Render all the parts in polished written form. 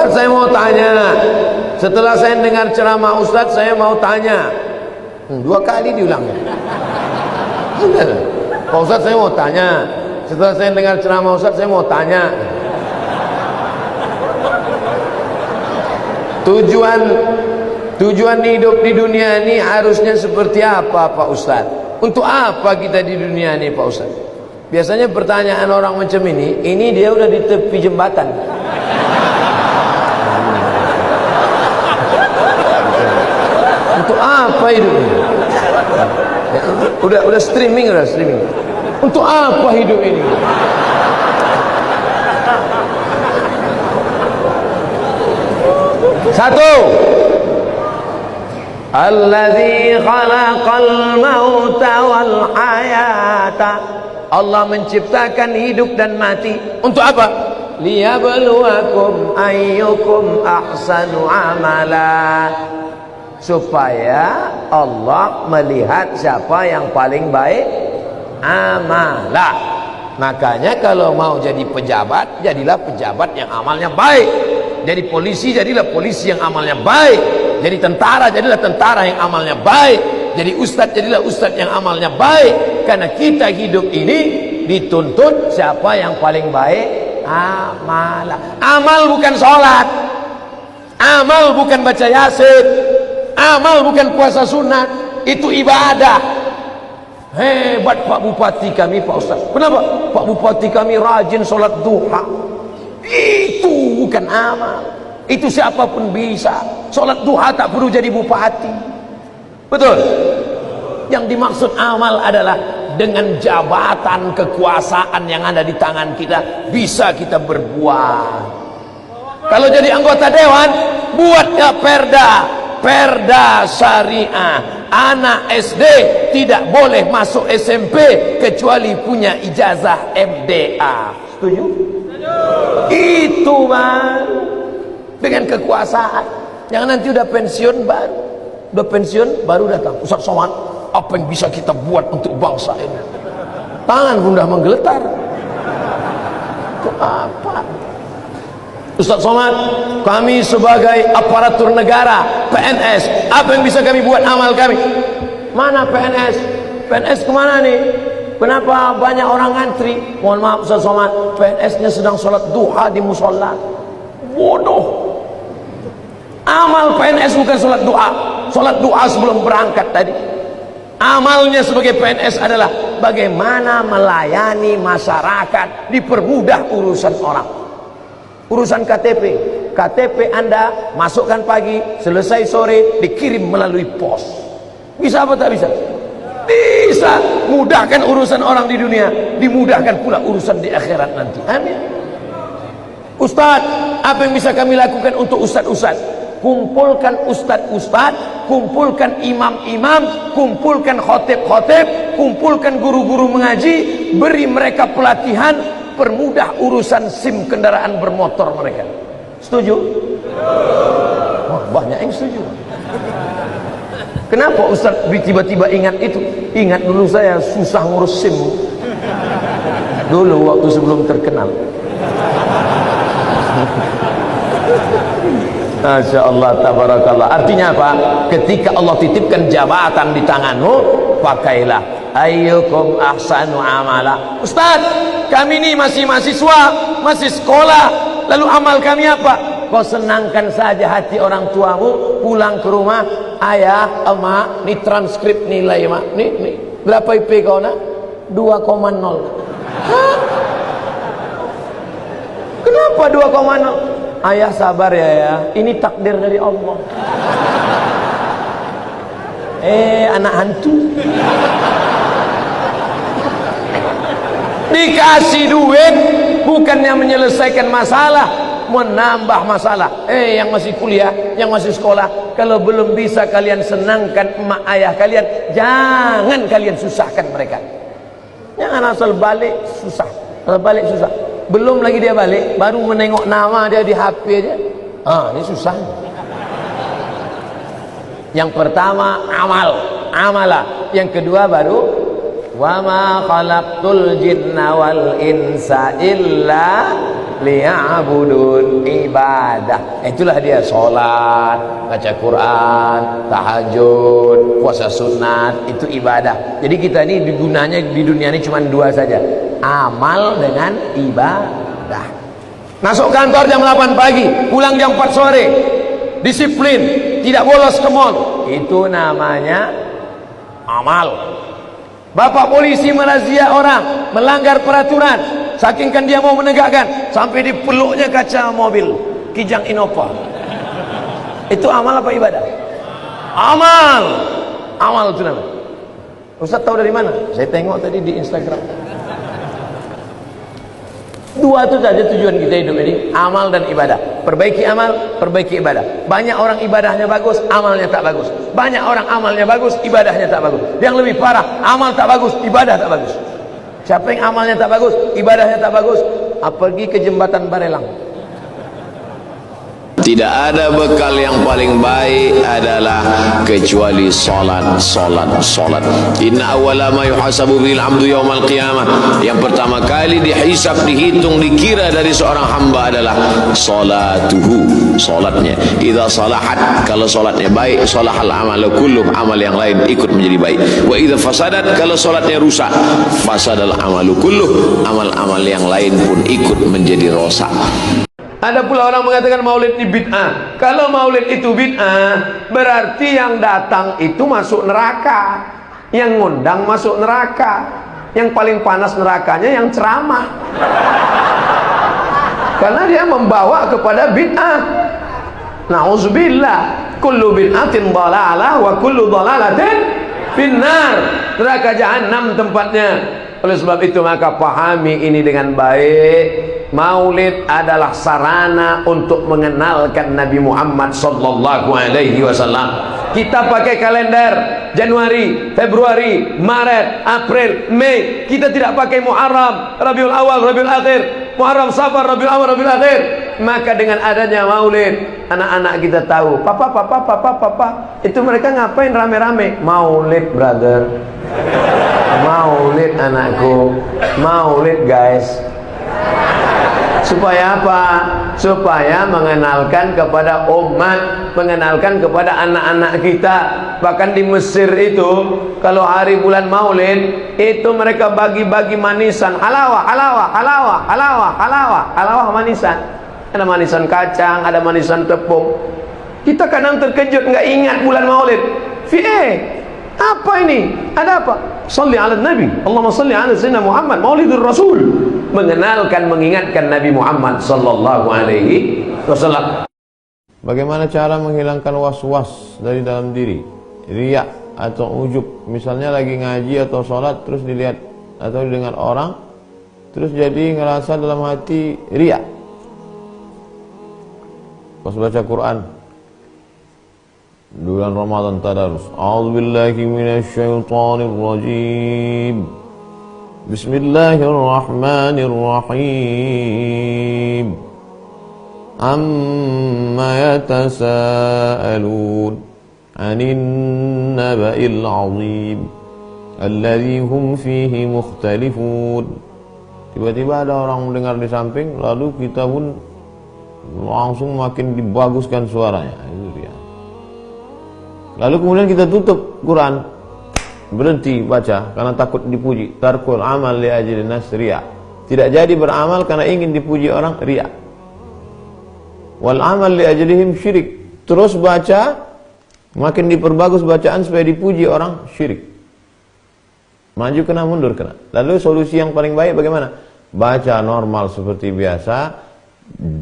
Saya mau tanya, setelah saya dengar ceramah Ustadz, saya mau tanya. 2 kali diulangnya. Pak Ustadz, saya mau tanya. Setelah saya dengar ceramah Ustadz, saya mau tanya. Tujuan hidup di dunia ini harusnya seperti apa, Pak Ustadz? Untuk apa kita di dunia ini, Pak Ustadz? Biasanya pertanyaan orang macam ini dia udah di tepi jembatan. Untuk apa hidup ini? Udah streaming. Untuk apa hidup ini? Satu, Alladzi khalaqal mauta wal hayata. Allah menciptakan hidup dan mati. Untuk apa? Liyabluwakum ayyukum ahsanu amala. Supaya Allah melihat siapa yang paling baik amala. Makanya kalau mau jadi pejabat, jadilah pejabat yang amalnya baik. Jadi polisi, jadilah polisi yang amalnya baik. Jadi tentara, jadilah tentara yang amalnya baik. Jadi ustadz, jadilah ustadz yang amalnya baik. Karena kita hidup ini dituntut siapa yang paling baik amala. Amal bukan sholat, amal bukan baca yasin, amal bukan puasa sunat. Itu ibadah. Hebat Pak Bupati kami, Pak Ustaz. Kenapa? Pak Bupati kami rajin sholat duha. Itu bukan amal. Itu siapapun bisa. Sholat duha tak perlu jadi bupati. Betul? Yang dimaksud amal adalah dengan jabatan kekuasaan yang ada di tangan kita, bisa kita berbuat. Kalau jadi anggota dewan, buatnya perda syariah. Anak SD tidak boleh masuk SMP kecuali punya ijazah MDA. Setuju? Itu Bang. Dengan kekuasaan. Jangan nanti udah pensiun baru datang. Ustaz Somad, apa yang bisa kita buat untuk bangsa ini? Tangan pun dah menggeletar. Itu apa? Ustaz Somad, kami sebagai aparatur negara, PNS, apa yang bisa kami buat amal kami? Mana PNS? PNS kemana nih? Kenapa banyak orang ngantri? Mohon maaf Ustaz Somad, PNS-nya sedang sholat duha di musola. Bodoh. Amal PNS bukan sholat duha. Sholat duha sebelum berangkat tadi. Amalnya sebagai PNS adalah bagaimana melayani masyarakat, dipermudah urusan orang. Urusan KTP Anda masukkan pagi, selesai sore, dikirim melalui pos. Bisa apa tak bisa? Bisa. Mudahkan urusan orang di dunia, dimudahkan pula urusan di akhirat nanti. Amin. Ustaz, apa yang bisa kami lakukan untuk ustaz-ustaz? Kumpulkan ustaz-ustaz, kumpulkan imam-imam, kumpulkan khotib-khotib, kumpulkan guru-guru mengaji, beri mereka pelatihan, permudah urusan SIM kendaraan bermotor mereka. Setuju? Wah, banyak yang setuju. Kenapa Ustaz tiba-tiba ingat itu? Ingat dulu saya susah ngurus SIM dulu waktu sebelum terkenal. Masya Allah, tabarakallah. Artinya apa? Ketika Allah titipkan jabatan di tanganmu, pakailah. Ayyukum ahsanu amala. Ustaz, kami ini masih mahasiswa, masih sekolah, lalu amal kami apa? Kau senangkan saja hati orang tuamu, pulang ke rumah, ayah, emak, ini transkrip nilai mak, nih, berapa IP kau nak? 2,0. Hah? Kenapa 2,0? Ayah sabar ya, ini takdir dari Allah. Anak hantu. Dikasih duit bukannya menyelesaikan masalah, menambah masalah. Yang masih kuliah, yang masih sekolah, kalau belum bisa kalian senangkan emak ayah kalian, jangan kalian susahkan mereka. Jangan asal balik susah. Belum lagi dia balik, baru menengok nama dia di HP aja. Ini susah. Yang pertama amala. Yang kedua baru wa ma khalaqtul jinna wal insa illa liya'budun, ibadah. Itulah dia sholat, baca Quran, tahajud, puasa sunat, itu ibadah. Jadi kita ini gunanya di dunia ini cuma dua saja, amal dengan ibadah. Masuk kantor jam 8 pagi, pulang jam 4 sore, disiplin, tidak bolos ke mall, itu namanya amal. Bapak polisi merazia orang melanggar peraturan, saking kan dia mau menegakkan sampai dipeluknya kaca mobil Kijang Innova. Itu amal apa ibadah? Amal. Amal itu namanya. Ustaz tahu dari mana? Saya tengok tadi di Instagram. Dua itu saja tujuan kita hidup ini, amal dan ibadah. Perbaiki amal, perbaiki ibadah. Banyak orang ibadahnya bagus, amalnya tak bagus. Banyak orang amalnya bagus, ibadahnya tak bagus. Yang lebih parah, amal tak bagus, ibadah tak bagus. Siapa yang amalnya tak bagus, ibadahnya tak bagus, pergi ke jembatan Barelang. Tidak ada bekal yang paling baik adalah kecuali salat, salat, salat. Inna awwala ma yuhasabu bil 'abdu yaumal qiyamah. Yang pertama kali dihisab, dihitung, dikira dari seorang hamba adalah salatuhu, salatnya. Idza salahat, kalau salatnya baik, salahal amalu kulluh, amal yang lain ikut menjadi baik. Wa idza fasadat, kalau salatnya rusak, fasadal amalu kulluh, amal-amal yang lain pun ikut menjadi rosak. Ada pula orang mengatakan maulid ini bid'ah. Kalau maulid itu bid'ah, berarti yang datang itu masuk neraka, yang ngundang masuk neraka. Yang paling panas nerakanya yang ceramah, karena dia membawa kepada bid'ah. Na'udzubillah, kullu bid'atin dhalalah wa kullu dhalalatin finnar. Neraka jahanam tempatnya. Oleh sebab itu maka pahami ini dengan baik. Maulid adalah sarana untuk mengenalkan Nabi Muhammad sallallahu alaihi wasallam. Kita pakai kalender Januari, Februari, Maret, April, Mei. Kita tidak pakai Muharram, Rabiul Awal, Rabiul Akhir, Muharram, Safar, Rabiul Awal, Rabiul Akhir. Maka dengan adanya Maulid, anak-anak kita tahu, papa, itu mereka ngapain rame-rame? Maulid, brother. Maulid anakku, Maulid guys. Supaya apa? Supaya mengenalkan kepada umat, mengenalkan kepada anak-anak kita. Bahkan di Mesir itu, kalau hari bulan Maulid, itu mereka bagi-bagi manisan, halawah manisan. Ada manisan kacang, ada manisan tepung. Kita kadang terkejut, nggak ingat bulan Maulid. Apa ini? Ada apa? Salli ala Nabi, Allahumma salli ala Sayyidina Muhammad, Maulidur Rasul. Mengenalkan, mengingatkan Nabi Muhammad sallallahu alaihi wasallam. Bagaimana cara menghilangkan was-was dari dalam diri? Riya atau ujub. Misalnya lagi ngaji atau sholat terus dilihat atau didengar orang, terus jadi ngerasa dalam hati riya. Pas baca Quran bulan Ramadan tadarus, a'udzubillahi minasyaitonir rajim, bismillahirrahmanirrahim, amma yatasaalun 'anil naba'il 'azim alladzi hum fihi mukhtalifun. Tiba-tiba ada orang mendengar di samping, lalu kita pun langsung makin dibaguskan suaranya. Itu dia. Lalu kemudian kita tutup Quran, berhenti baca karena takut dipuji. Tarkul amal li ajli nas, riya. Tidak jadi beramal karena ingin dipuji orang, riya. Wal amal li ajlihim syirik. Terus baca, makin diperbagus bacaan supaya dipuji orang, syirik. Maju kena, mundur kena. Lalu solusi yang paling baik bagaimana? Baca normal seperti biasa.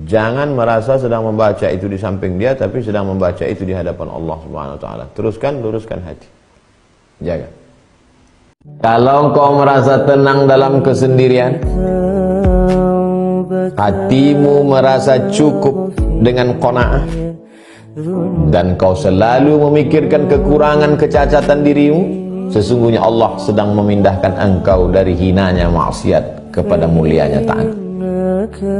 Jangan merasa sedang membaca itu di samping dia, tapi sedang membaca itu di hadapan Allah Subhanahu wa taala. Teruskan, luruskan hati. Jaga. Kalau kau merasa tenang dalam kesendirian, hatimu merasa cukup dengan qanaah, dan kau selalu memikirkan kekurangan, kecacatan dirimu, sesungguhnya Allah sedang memindahkan engkau dari hinanya maksiat kepada mulianya taat.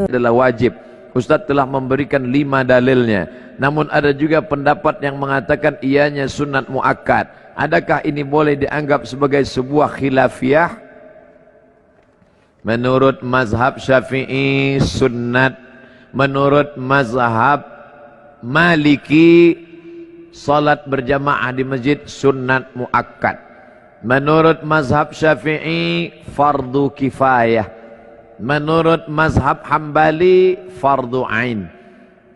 Adalah wajib. Ustaz telah memberikan 5 dalilnya. Namun ada juga pendapat yang mengatakan ianya sunat muakkad. Adakah ini boleh dianggap sebagai sebuah khilafiyah? Menurut mazhab Syafi'i sunnat. Menurut mazhab Maliki salat berjamaah di masjid sunnat muakkad. Menurut mazhab Syafi'i fardu kifayah. Menurut mazhab Hambali fardu ain.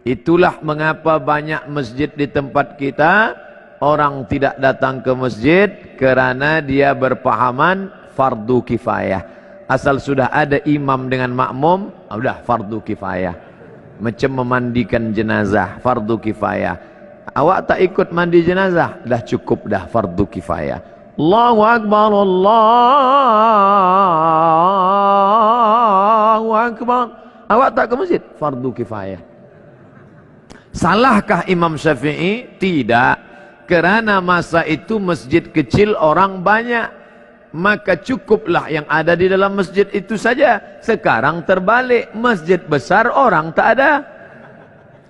Itulah mengapa banyak masjid di tempat kita orang tidak datang ke masjid kerana dia berpahaman fardu kifayah. Asal sudah ada imam dengan makmum, sudah fardu kifayah. Macam memandikan jenazah, fardu kifayah. Awak tak ikut mandi jenazah, dah cukup dah fardu kifayah. Allahu Akbar, Allahu Akbar. Awak tak ke masjid, fardu kifayah. Salahkah Imam Syafi'i? Tidak. Kerana masa itu masjid kecil orang banyak. Maka cukuplah yang ada di dalam masjid itu saja. Sekarang terbalik, masjid besar orang tak ada.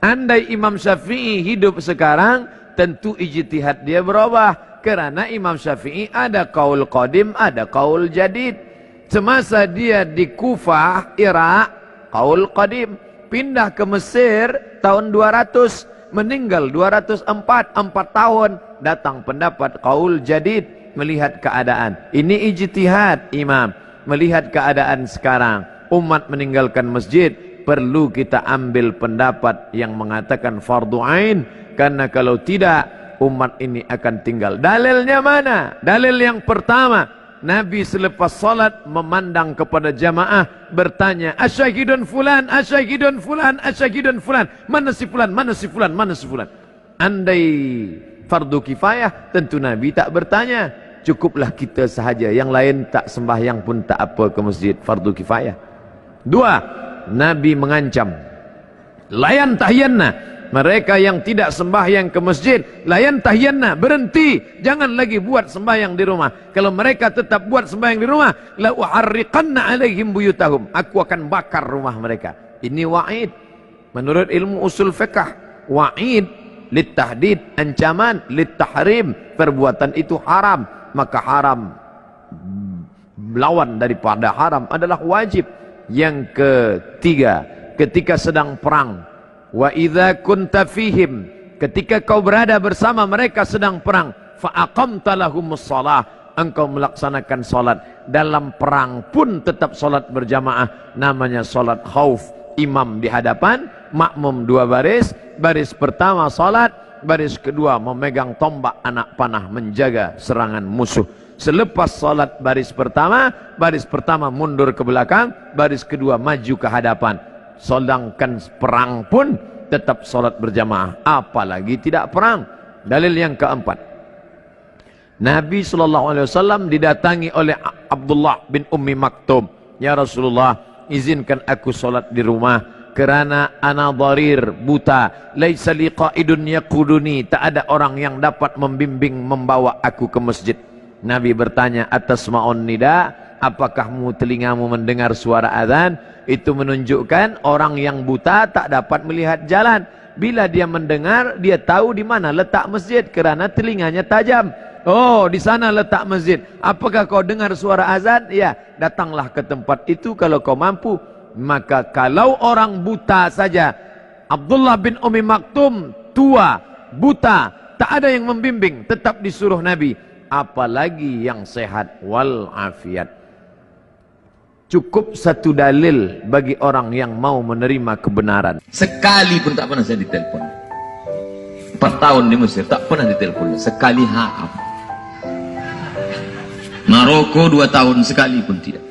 Andai Imam Syafi'i hidup sekarang, tentu ijtihad dia berubah. Kerana Imam Syafi'i ada qaul qadim, ada qaul jadid. Semasa dia di Kufah, Irak, qaul qadim. Pindah ke Mesir tahun 200, meninggal 204, 4 tahun. Datang pendapat qaul jadid. Melihat keadaan, ini ijtihad imam. Melihat keadaan sekarang, umat meninggalkan masjid, perlu kita ambil pendapat yang mengatakan fardu ain. Karena kalau tidak, umat ini akan tinggal. Dalilnya mana? Dalil yang pertama, Nabi selepas salat memandang kepada jamaah, bertanya, asyahidun fulan, asyahidun fulan, asyahidun fulan, mana si fulan, mana si fulan, mana si fulan. Andai fardu kifayah, tentu Nabi tak bertanya. Cukuplah kita sahaja, yang lain tak sembahyang pun tak apa ke masjid, fardu kifayah. Dua, Nabi mengancam, layan tahyanna, mereka yang tidak sembahyang ke masjid, layan tahyanna, berhenti, jangan lagi buat sembahyang di rumah. Kalau mereka tetap buat sembahyang di rumah, la uharriqanna alaihim buyutahum, aku akan bakar rumah mereka. Ini wa'id. Menurut ilmu usul fiqh, wa'id litahdid, ancaman, litahrim, perbuatan itu haram, maka haram lawan daripada haram adalah wajib. Yang ketiga, ketika sedang perang, wa idza kunta fihim, ketika kau berada bersama mereka sedang perang, fa aqamta lahumus shalah, engkau melaksanakan salat. Dalam perang pun tetap salat berjamaah, namanya salat khauf. Imam di hadapan, makmum dua baris. Baris pertama salat, baris kedua memegang tombak anak panah menjaga serangan musuh. Selepas salat baris pertama mundur ke belakang, baris kedua maju ke hadapan. Sedangkan perang pun tetap salat berjamaah, apalagi tidak perang. Dalil yang keempat, Nabi SAW didatangi oleh Abdullah bin Ummi Maktum. Ya Rasulullah, izinkan aku salat di rumah kerana ana dharir, buta, laisa li qaidun yaquduni, tak ada orang yang dapat membimbing membawa aku ke masjid. Nabi bertanya, atasma'un nida, apakah telingamu mendengar suara azan? Itu menunjukkan orang yang buta tak dapat melihat jalan. Bila dia mendengar, dia tahu di mana letak masjid kerana telinganya tajam. Oh, di sana letak masjid. Apakah kau dengar suara azan? Ya, datanglah ke tempat itu kalau kau mampu. Maka kalau orang buta saja, Abdullah bin Ummi Maktum tua, buta, tak ada yang membimbing, tetap disuruh Nabi. Apalagi yang sehat wal afiat. Cukup satu dalil bagi orang yang mau menerima kebenaran. Sekali pun tak pernah saya ditelepon. 4 tahun di Mesir tak pernah ditelepon. Sekali haam. Maroko 2 tahun sekali pun tidak.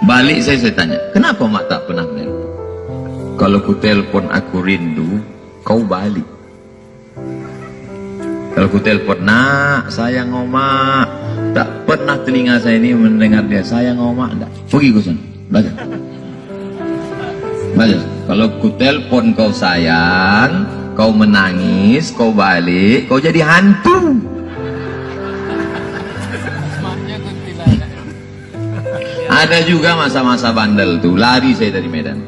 Balik saya tanya, kenapa mak tak pernah menelpon? Kalau ku telpon aku rindu, kau balik. Kalau ku telpon, nak sayang omak, tak pernah telinga saya ini mendengar dia sayang omak, tak. Pergi ku sana, baca. Baca. Kalau ku telpon kau sayang, kau menangis, kau balik, kau jadi hantu. Ada juga masa-masa bandel tuh, lari saya dari Medan.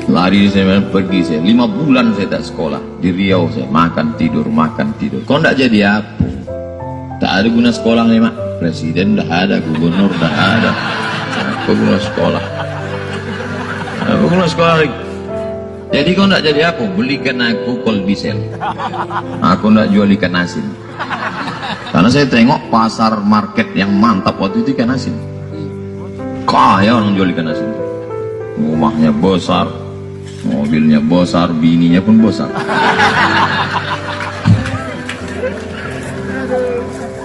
Lari saya pergi saya 5 bulan saya tak sekolah di Riau, saya makan tidur. Kau tidak jadi apa? Tak ada guna sekolah nih mak. Presiden dah ada, gubernur dah ada. pengguna sekolah. Pengguna sekolah. Jadi kau nak jadi apa? Belikan aku kolbisel. Aku nak jual ikan asin. Karena saya tengok pasar market yang mantap waktu itu ikan asin. Kaya orang jual ikan asin. Rumahnya besar, mobilnya besar, bininya pun besar.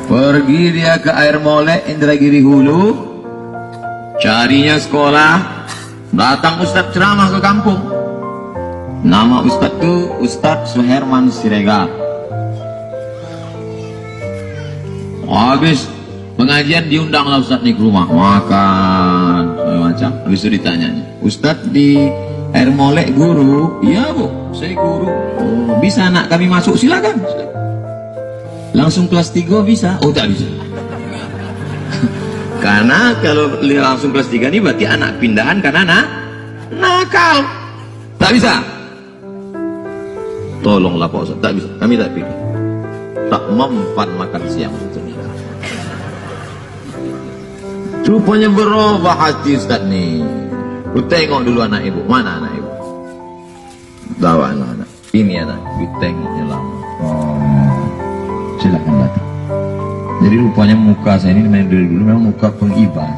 Pergi dia ke Air Molek, Indragiri Hulu, carinya sekolah. Datang Ustadz ceramah ke kampung. Nama Ustadz itu Ustadz Suherman Siregar. Habis pengajian diundanglah Ustadz nih ke rumah, makan macam. Habis itu ditanya, Ustadz di Air Molek guru? Iya bu, saya guru. Oh, bisa anak kami masuk? Silakan. Langsung kelas 3 bisa? Oh tak bisa. Karena kalau langsung kelas 3 ini berarti anak pindahan karena nakal. Tak bisa. Tolonglah Pak Ustaz, tak bisa. Kami tak pilih. Tak mempan makan siang. Rupanya berubah hati Ustaz nih. Lu tengok dulu anak ibu. Mana anak ibu? Bawa anak-anak. Ini anak. Lu tengoknya lama. Silakan datang. Jadi rupanya muka saya ini dari dulu memang muka pengibat.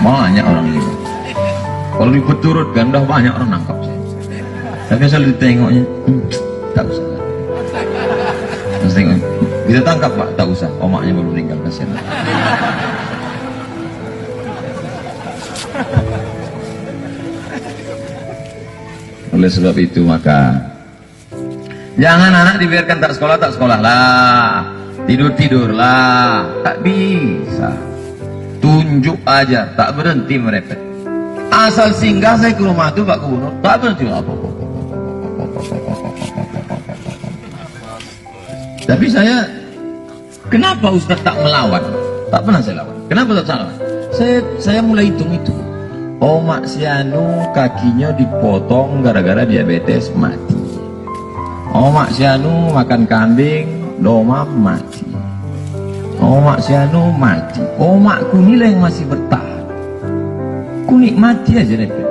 Banyak orang ibat. Kalau dipeturutkan dah banyak orang nangkap saya. Tapi asal ditengoknya, tak usah. Terus tengok, bisa tangkap Pak? Tak usah. Omaknya baru meninggal, kasihan. Oleh sebab itu maka jangan anak dibiarkan tak sekolah lah, tidur lah, tak bisa. Tunjuk aja, tak berhenti merepet. Asal singgah saya ke rumah itu Pak Gubernur, tak berhenti apa. Tapi saya, kenapa Ustaz tak melawan? Tak pernah saya lawan. Kenapa tak salah? Saya mulai hitung itu. Omak Sianu kakinya dipotong gara-gara diabetes mati. Omak Sianu makan kambing, domam mati. Omak Sianu mati. Omakku nilai yang masih bertahan. Ku nikmati aja repet.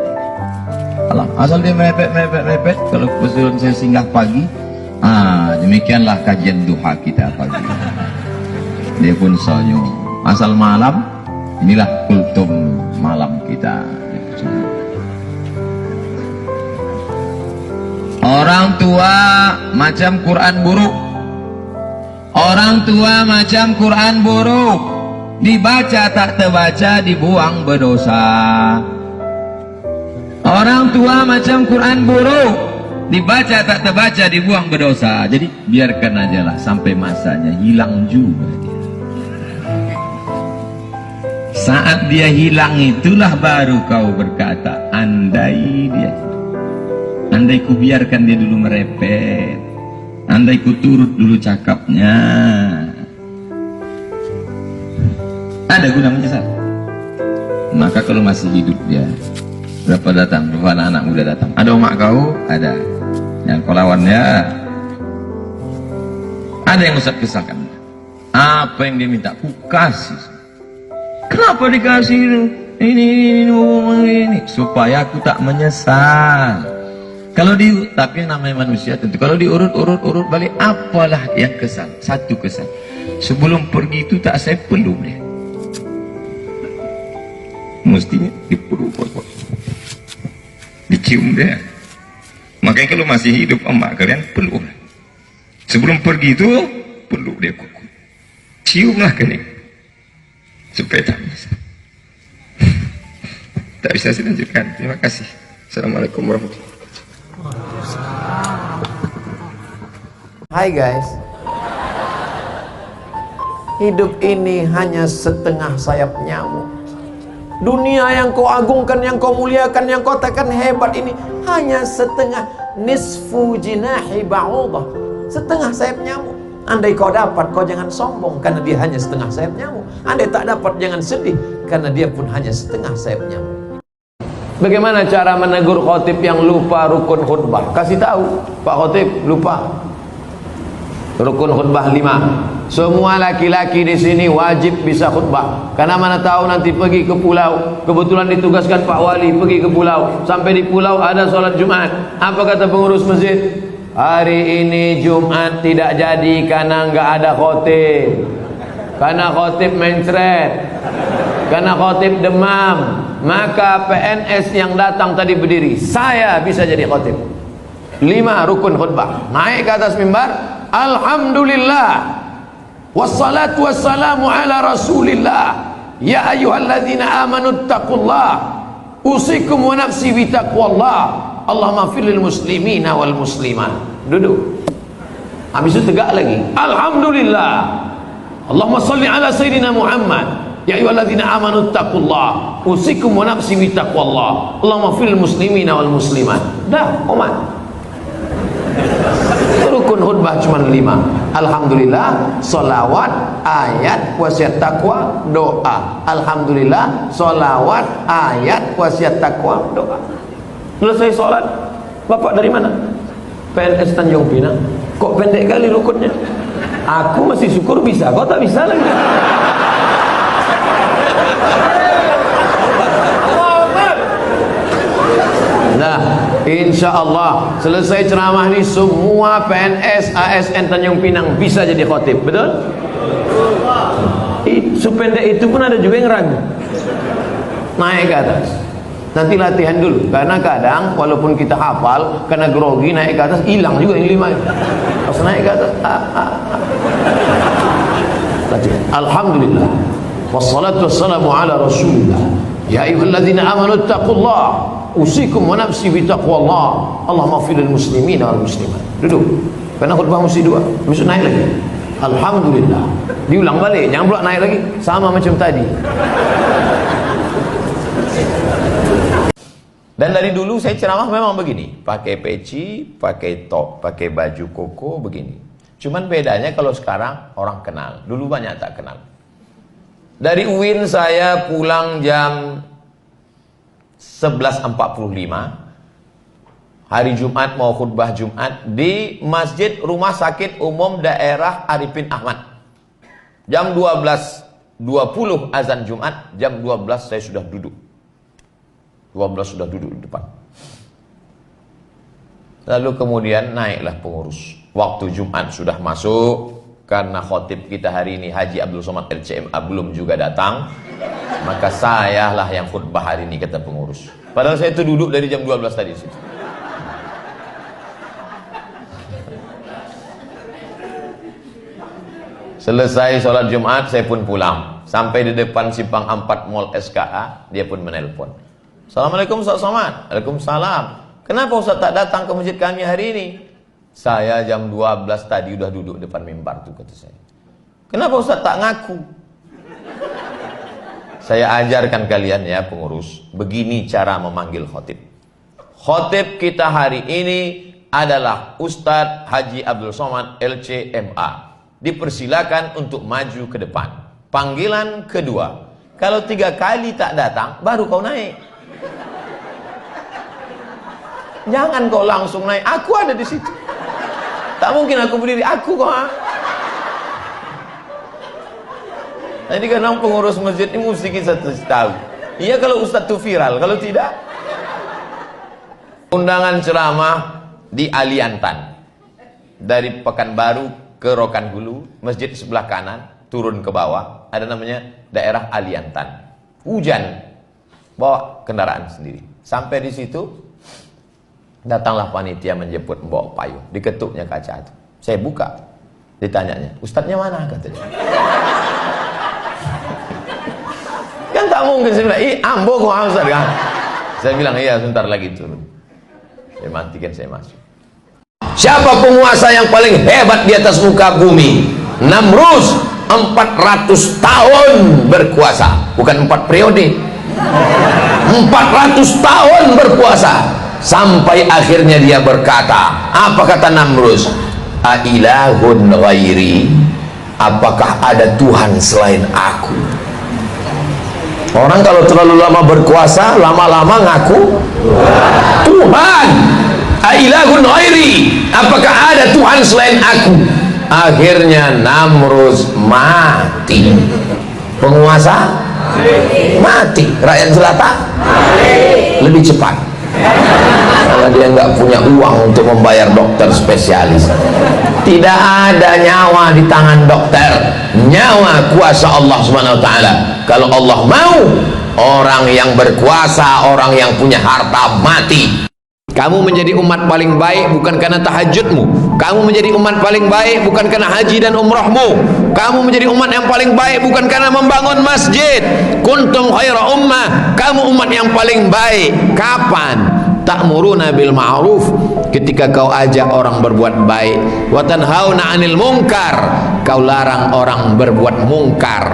Alam, asal dia mepet. Kalau kebetulan saya singgah pagi, demikianlah kajian duha kita pagi. Dia pun senyum. Asal malam, inilah kultum malam kita. Orang tua macam Quran buruk. Orang tua macam Quran buruk. Dibaca tak terbaca, dibuang berdosa. Orang tua macam Quran buruk. Dibaca tak terbaca, dibuang berdosa. Jadi biarkan aja lah sampai masanya, hilang juga dia. Saat dia hilang itulah baru kau berkata, andai dia, andai ku biarkan dia dulu merepet, andai ku turut dulu cakapnya, ada guna menyesal. Maka kalau masih hidup dia, berapa datang, berapa anak muda datang, ada omak kau, ada yang kau lawannya, ada yang Ustaz kesahkan, apa yang dia minta, ku kasih. Kenapa dikasih ini supaya aku tak menyesal. Kalau tapi namanya manusia tentu kalau diurut balik, apalah yang kesan, satu kesan, sebelum pergi itu tak saya peluk dia, mestinya dipeluk, dicium dia. Makanya kalau masih hidup emak kalian peluk, sebelum pergi itu peluk dia, ciumlah kening supaya tak bisa. Tak bisa saya lanjutkan. Terima kasih. Assalamualaikum warahmatullahi wabarakatuh. Hai guys. Hidup ini hanya setengah sayap nyamuk. Dunia yang kau agungkan, yang kau muliakan, yang kau katakan hebat ini hanya setengah, nisfu jinahi ba'udah, setengah sayap nyamuk. Andai kau dapat, kau jangan sombong karena dia hanya setengah sayap nyamuk. Andai tak dapat, jangan sedih karena dia pun hanya setengah sayap nyamuk. Bagaimana cara menegur khotib yang lupa rukun khutbah? Kasih tahu, Pak Khotib lupa rukun khutbah 5. Semua laki-laki di sini wajib bisa khutbah. Karena mana tahu nanti pergi ke pulau, kebetulan ditugaskan Pak Wali pergi ke pulau. Sampai di pulau ada sholat Jumat. Apa kata pengurus masjid? Hari ini Jumat tidak jadi karena nggak ada khotib. Karena khotib mencret. Karena khotib demam. Maka PNS yang datang tadi berdiri, saya bisa jadi khotib. 5 rukun khutbah. Naik ke atas mimbar, alhamdulillah. Wassalatu wassalamu ala rasulillah. Ya ayyuhalladzina amanu taqullah. Usikum wa nafsi bitaqwallah. Allahumma firlil muslimina wal muslimat. Duduk. Habis itu tegak lagi. Alhamdulillah. Allahumma salli ala sayyidina Muhammad. Ya ayyuhalladzina amanu taqullah. Usikum wa nafsi bitaqwallah. Allahumma firlil muslimina wal muslimat. Dah, Oman. Rukun khutbah cuma 5. Alhamdulillah, solawat, ayat, wasiat takwa, doa. Alhamdulillah, solawat, ayat, wasiat takwa, doa. Selesai sholat, bapak dari mana? PNS Tanjung Pinang. Kok pendek kali rukunnya? Aku masih syukur bisa, kau tak bisa lagi. Nah, insya Allah selesai ceramah ini semua PNS ASN Tanjung Pinang bisa jadi khotib, betul? Sependek itu pun ada juga yang ragu. Naik ke atas. Nanti latihan dulu, karena kadang walaupun kita hafal, karena grogi naik ke atas hilang juga yang 5. Pas naik ke atas, latihan. Alhamdulillah. Wassalatu wassalamu ala rasulillah. Ya ayyuhalladzina amanu taqullah. Usikum wa nafsi bitaqwallah. Allahumma firil muslimina wal muslimat. Duduk. Karena khutbah mesti 2. Mesti naik lagi. Alhamdulillah. Diulang balik, jangan pula naik lagi. Sama macam tadi. Dan dari dulu saya ceramah memang begini, pakai peci, pakai top, pakai baju koko begini. Cuman bedanya kalau sekarang orang kenal. Dulu banyak tak kenal. Dari UIN saya pulang jam 11.45. Hari Jumat mau khutbah Jumat di Masjid Rumah Sakit Umum Daerah Arifin Ahmad. Jam 12.20 azan Jumat, jam 12 saya sudah duduk. 12 sudah duduk di depan. Lalu kemudian naiklah pengurus. Waktu Jumat sudah masuk, karena khotib kita hari ini Haji Abdul Somad LCMA belum juga datang, maka sayalah yang khutbah hari ini, kata pengurus. Padahal saya itu duduk dari jam 12 tadi di situ. Selesai sholat Jumat saya pun pulang. Sampai di depan Simpang 4 Mall SKA, dia pun menelpon. Assalamualaikum Ustaz Somad. Waalaikumsalam. Kenapa Ustaz tak datang ke masjid kami hari ini? Saya jam 12 tadi udah duduk depan mimbar tuh, kata saya. Kenapa Ustaz tak ngaku? Saya ajarkan kalian ya pengurus, begini cara memanggil khotib. Khotib kita hari ini adalah Ustadz Haji Abdul Somad LCMA. Dipersilakan untuk maju ke depan. Panggilan kedua. Kalau 3 kali tak datang, baru kau naik. Jangan kau langsung naik. Aku ada di situ. Tak mungkin aku berdiri. Aku kok. Jadi kadang pengurus masjid ini mesti kita tahu. Iya kalau ustaz itu viral. Kalau tidak, undangan ceramah di Aliantan. Dari Pekanbaru ke Rokan Hulu, masjid sebelah kanan, turun ke bawah. Ada namanya daerah Aliantan. Hujan, bawa kendaraan sendiri. Sampai di situ, datanglah panitia menjemput, membawa payung. Diketuknya kaca itu. Saya buka, ditanyanya, ustadznya mana? Katanya. Kan tak mungkin saya bilang, ambo kok ustadz kan? Saya bilang, iya sebentar lagi turun. Saya matikan, saya masuk. Siapa penguasa yang paling hebat di atas muka bumi? Namrus, 400 tahun berkuasa, bukan 4 periode. 400 tahun berpuasa sampai akhirnya dia berkata, apa kata Namrus? Ailahun ghairi, apakah ada Tuhan selain aku? Orang kalau terlalu lama berkuasa, lama-lama ngaku Tuhan. Ailahun ghairi, apakah ada Tuhan selain aku? Akhirnya Namrus mati. Penguasa mati. Rakyat jelata lebih cepat. Karena dia nggak punya uang untuk membayar dokter spesialis. Tidak ada nyawa di tangan dokter. Nyawa kuasa Allah Subhanahu wa taala. Kalau Allah mau, orang yang berkuasa, orang yang punya harta mati. Kamu menjadi umat paling baik bukan karena tahajudmu. Kamu menjadi umat paling baik bukan karena haji dan umrahmu. Kamu menjadi umat yang paling baik bukan karena membangun masjid. Kuntum khaira ummah. Kamu umat yang paling baik. Kapan? Ta'muruna bil ma'ruf, ketika kau ajak orang berbuat baik. Wa tanhauna 'anil munkar, kau larang orang berbuat mungkar.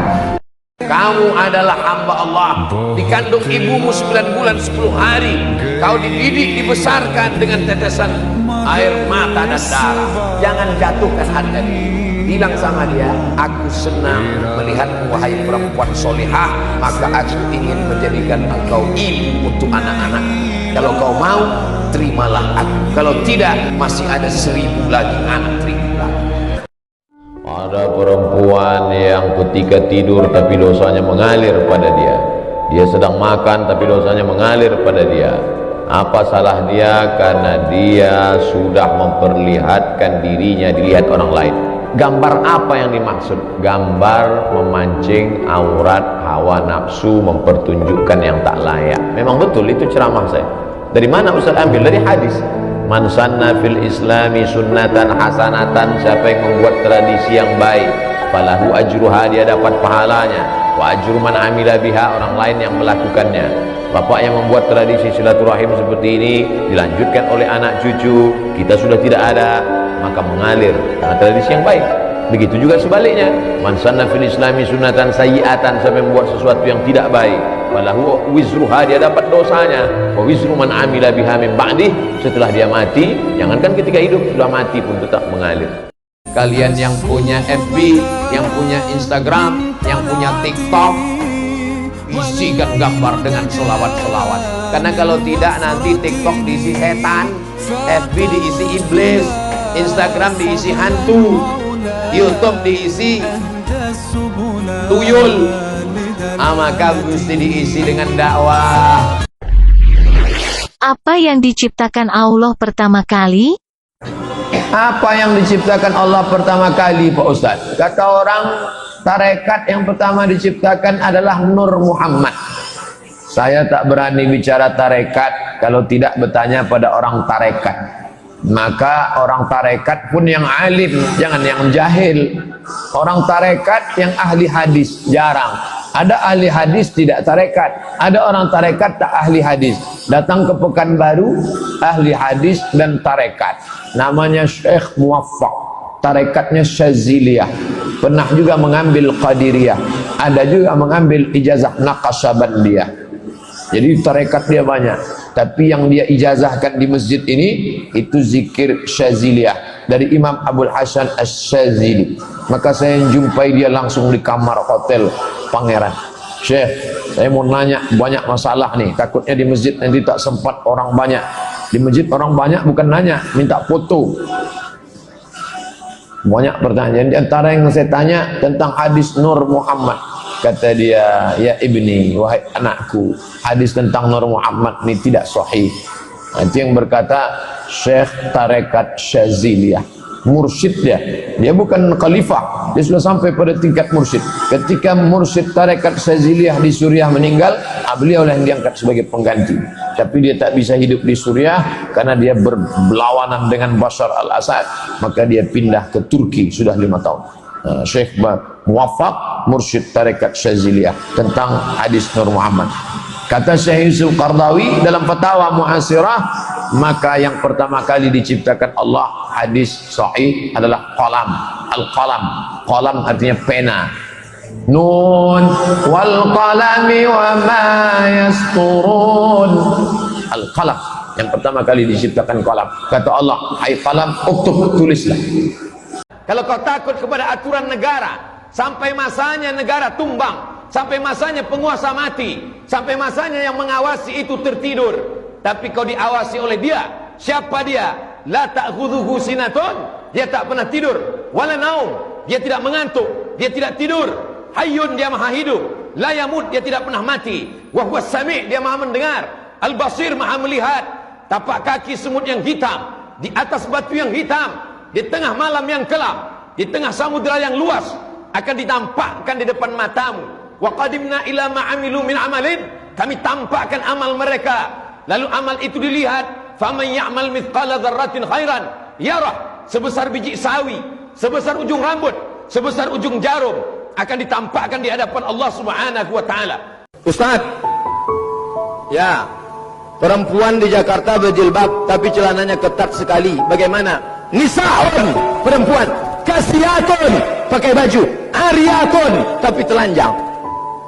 Kamu adalah hamba Allah, dikandung ibumu 9 bulan 10 hari, kau dididik, dibesarkan dengan tetesan air mata dan darah. Jangan jatuhkan harga diri. Bilang sama dia, aku senang melihatmu wahai perempuan solihah, maka aku ingin menjadikan engkau ibu untuk anak-anak. Kalau kau mau, terimalah aku. Kalau tidak, masih ada 1000 lagi anak, 1000 lagi. Ada perempuan yang ketika tidur tapi dosanya mengalir pada dia. Dia sedang makan tapi dosanya mengalir pada dia. Apa salah dia? Karena dia sudah memperlihatkan dirinya dilihat orang lain. Gambar apa yang dimaksud? Gambar memancing aurat, hawa nafsu, mempertunjukkan yang tak layak. Memang betul, itu ceramah saya. Dari mana Ustaz ambil? Dari hadis. Man sanna fil islami sunnatan hasanatan, siapa yang membuat tradisi yang baik, falahu ajruha, dia dapat pahalanya, wa ajru man amila biha, orang lain yang melakukannya. Bapak yang membuat tradisi silaturahim seperti ini dilanjutkan oleh anak cucu, kita sudah tidak ada, maka mengalir karena tradisi yang baik. Begitu juga sebaliknya, man sanna fil islami sunnatan sayyi'atan, siapa yang membuat sesuatu yang tidak baik, walahu wizruha, dia dapat dosanya, wa wizru man amila biha min ba'dih, setelah dia mati, jangankan ketika hidup, sudah mati pun tetap mengalir. Kalian yang punya FB, yang punya Instagram, yang punya TikTok, isikan gambar dengan selawat-selawat. Karena kalau tidak, nanti TikTok diisi setan, FB diisi iblis, Instagram diisi hantu, YouTube diisi tuyul. Maka mesti diisi dengan dakwah. Apa yang diciptakan Allah pertama kali? Apa yang diciptakan Allah pertama kali, Pak Ustaz? Kata orang, tarekat yang pertama diciptakan adalah Nur Muhammad. Saya tak berani bicara tarekat kalau tidak bertanya pada orang tarekat. Maka orang tarekat pun yang alim, jangan yang jahil. Orang tarekat yang ahli hadis jarang. Ada ahli hadis tidak tarekat, ada orang tarekat tak ahli hadis. Datang ke Pekanbaru, ahli hadis dan tarekat. Namanya Syekh Muwaffaq, tarekatnya Syaziliyah. Pernah juga mengambil Qadiriyah, ada juga mengambil ijazah Naqasyabandiyah. Jadi tarekat dia banyak, tapi yang dia ijazahkan di masjid ini itu zikir Syaziliyah dari Imam Abul Hasan Asy-Syazili. Maka saya jumpai dia langsung di kamar hotel Pangeran. Syekh, saya mau nanya banyak masalah nih, takutnya di masjid nanti tak sempat orang banyak. Di masjid orang banyak bukan nanya, minta foto. Banyak pertanyaan. Di antara yang saya tanya tentang hadis Nur Muhammad. Kata dia, ya ibni, wahai anakku, hadis tentang Nur Muhammad ini tidak sahih. Itu yang berkata Syekh tarekat Syaziliyah, mursyid dia bukan khalifah, dia sudah sampai pada tingkat mursyid. Ketika mursyid tarekat Syaziliyah di Suriah meninggal, beliau yang diangkat sebagai pengganti. Tapi dia tak bisa hidup di Suriah karena dia berlawanan dengan Bashar al-Assad, maka dia pindah ke Turki sudah 5 tahun. Syekh Muwaffaq, mursyid tarekat Syaziliyah, tentang hadis Nur Muhammad. Kata Syekh Yusuf Qardawi dalam Fatwa Mu'asirah, maka yang pertama kali diciptakan Allah hadis sahih adalah qalam. Al-qalam, qalam artinya pena. Nun wal qalami wa ma yasturun. Al-qalam, yang pertama kali diciptakan qalam. Kata Allah, hai qalam, uktub, tulislah. Kalau kau takut kepada aturan negara, sampai masanya negara tumbang, sampai masanya penguasa mati, sampai masanya yang mengawasi itu tertidur, tapi kau diawasi oleh dia. Siapa dia? La ta'khudhuhu sinatun, dia tak pernah tidur. wala naum, dia tidak mengantuk, dia tidak tidur. Hayyun, dia maha hidup. La yamut, dia tidak pernah mati. Wa huwas sami', dia maha mendengar. Al-basir, maha melihat. Tapak kaki semut yang hitam, di atas batu yang hitam, di tengah malam yang kelam, di tengah samudera yang luas, akan ditampakkan di depan matamu. Wa qadimna ila ma amilu min amalin, kami tampakkan amal mereka, lalu amal itu dilihat. Faman ya'mal mithqala dzarratin khairan yarah, sebesar biji sawi, sebesar ujung rambut, sebesar ujung jarum, akan ditampakkan di hadapan Allah Subhanahu wa taala. Ustaz, ya, perempuan di Jakarta berjilbab tapi celananya ketat sekali. Bagaimana? Nisa'un, perempuan, kasiyatun, pakai baju, ariyatun tapi telanjang.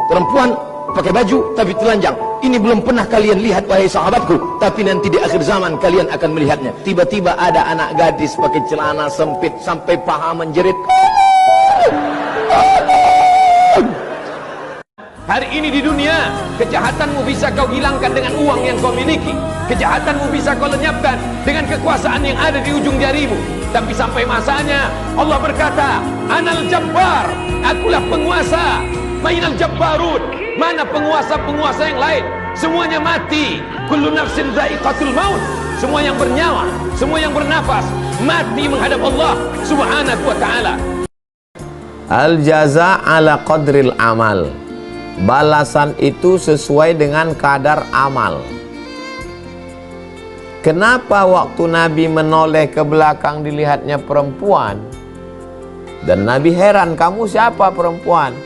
Perempuan pakai baju tapi telanjang. Ini belum pernah kalian lihat wahai sahabatku, tapi nanti di akhir zaman kalian akan melihatnya. Tiba-tiba ada anak gadis pakai celana sempit sampai paha menjerit. Hari ini di dunia, kejahatanmu bisa kau hilangkan dengan uang yang kau miliki. Kejahatanmu bisa kau lenyapkan dengan kekuasaan yang ada di ujung jarimu. Tapi sampai masanya Allah berkata, Anal Jabbar, akulah penguasa. Mainal Jabbarun, mana penguasa-penguasa yang lain? Semuanya mati. Kullu nafsin dha'iqatul maut. Semua yang bernyawa, semua yang bernafas mati menghadap Allah Subhanahu wa ta'ala. Al-jaza ala qadril amal. Balasan itu sesuai dengan kadar amal. Kenapa waktu Nabi menoleh ke belakang dilihatnya perempuan? Dan Nabi heran, kamu siapa perempuan?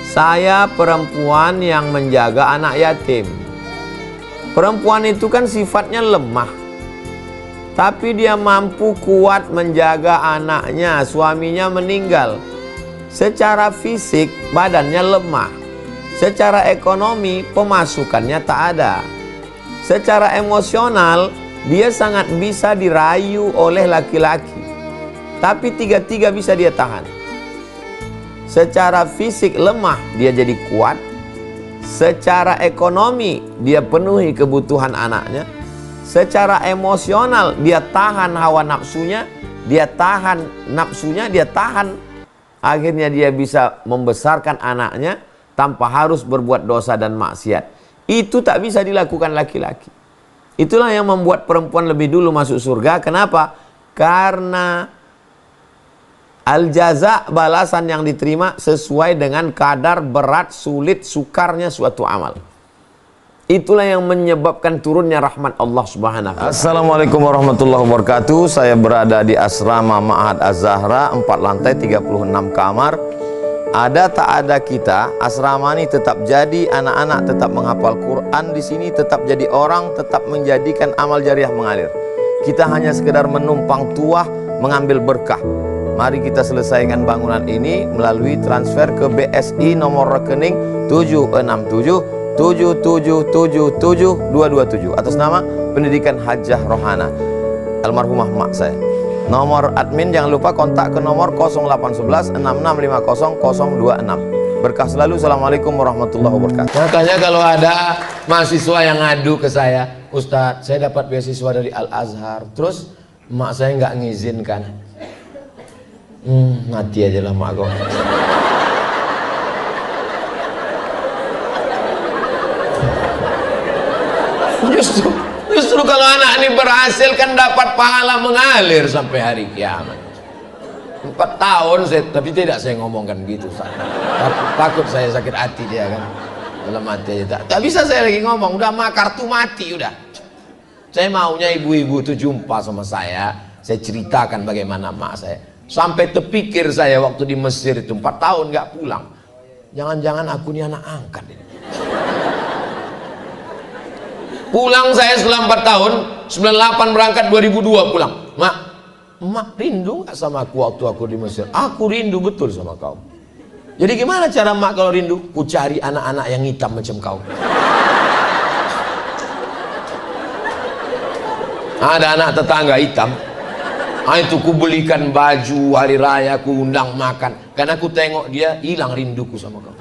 Saya perempuan yang menjaga anak yatim. Perempuan itu kan sifatnya lemah, tapi dia mampu kuat menjaga anaknya. Suaminya meninggal. Secara fisik badannya lemah. Secara ekonomi pemasukannya tak ada. Secara emosional dia sangat bisa dirayu oleh laki-laki, tapi tiga-tiga bisa dia tahan. Secara fisik lemah dia jadi kuat. Secara ekonomi dia penuhi kebutuhan anaknya. Secara emosional dia tahan hawa nafsunya, dia tahan nafsunya, dia tahan. Akhirnya dia bisa membesarkan anaknya tanpa harus berbuat dosa dan maksiat. Itu tak bisa dilakukan laki-laki. Itulah yang membuat perempuan lebih dulu masuk surga. Kenapa? Karena al-jaza, balasan yang diterima sesuai dengan kadar berat, sulit, sukarnya suatu amal. Itulah yang menyebabkan turunnya rahmat Allah Subhanahu wa ta'ala. Assalamualaikum warahmatullahi wabarakatuh. Saya berada di asrama Ma'had Az-Zahra, 4 lantai 36 kamar. Ada tak ada kita, asrama ini tetap jadi, anak-anak tetap menghafal Quran di sini, tetap jadi orang, tetap menjadikan amal jariah mengalir. Kita hanya sekedar menumpang tuah, mengambil berkah. Mari kita selesaikan bangunan ini melalui transfer ke BSI nomor rekening 76777772227 atas nama Pendidikan Hajah Rohana almarhumah mak saya. Nomor admin jangan lupa kontak ke nomor 081166500026. Berkah selalu. Assalamualaikum warahmatullahi wabarakatuh. Makanya kalau ada mahasiswa yang ngadu ke saya, Ustadz, saya dapat beasiswa dari Al-Azhar, terus mak saya nggak ngizinkan. Mati aja lah mak kau. Justru kalau anak ini berhasil kan dapat pahala mengalir sampai hari kiamat. 4 tahun tapi tidak saya ngomongkan gitu. Takut saya sakit hati dia kan. Dalam hati aja tak bisa saya lagi ngomong. Udah mak kartu mati udah. Saya maunya ibu-ibu itu jumpa sama saya ceritakan bagaimana mak saya. Sampai terpikir saya waktu di Mesir itu 4 tahun nggak pulang. Jangan-jangan aku ini anak angkat ini. Pulang saya setelah 4 tahun, 98 berangkat, 2002 pulang. Mak rindu gak sama aku waktu aku di Mesir? Aku rindu betul sama kau. Jadi gimana cara mak kalau rindu? Ku cari anak-anak yang hitam macam kau. Ada anak tetangga hitam. Itu ku belikan baju hari raya, ku undang makan. Karena aku tengok dia hilang rinduku sama kau.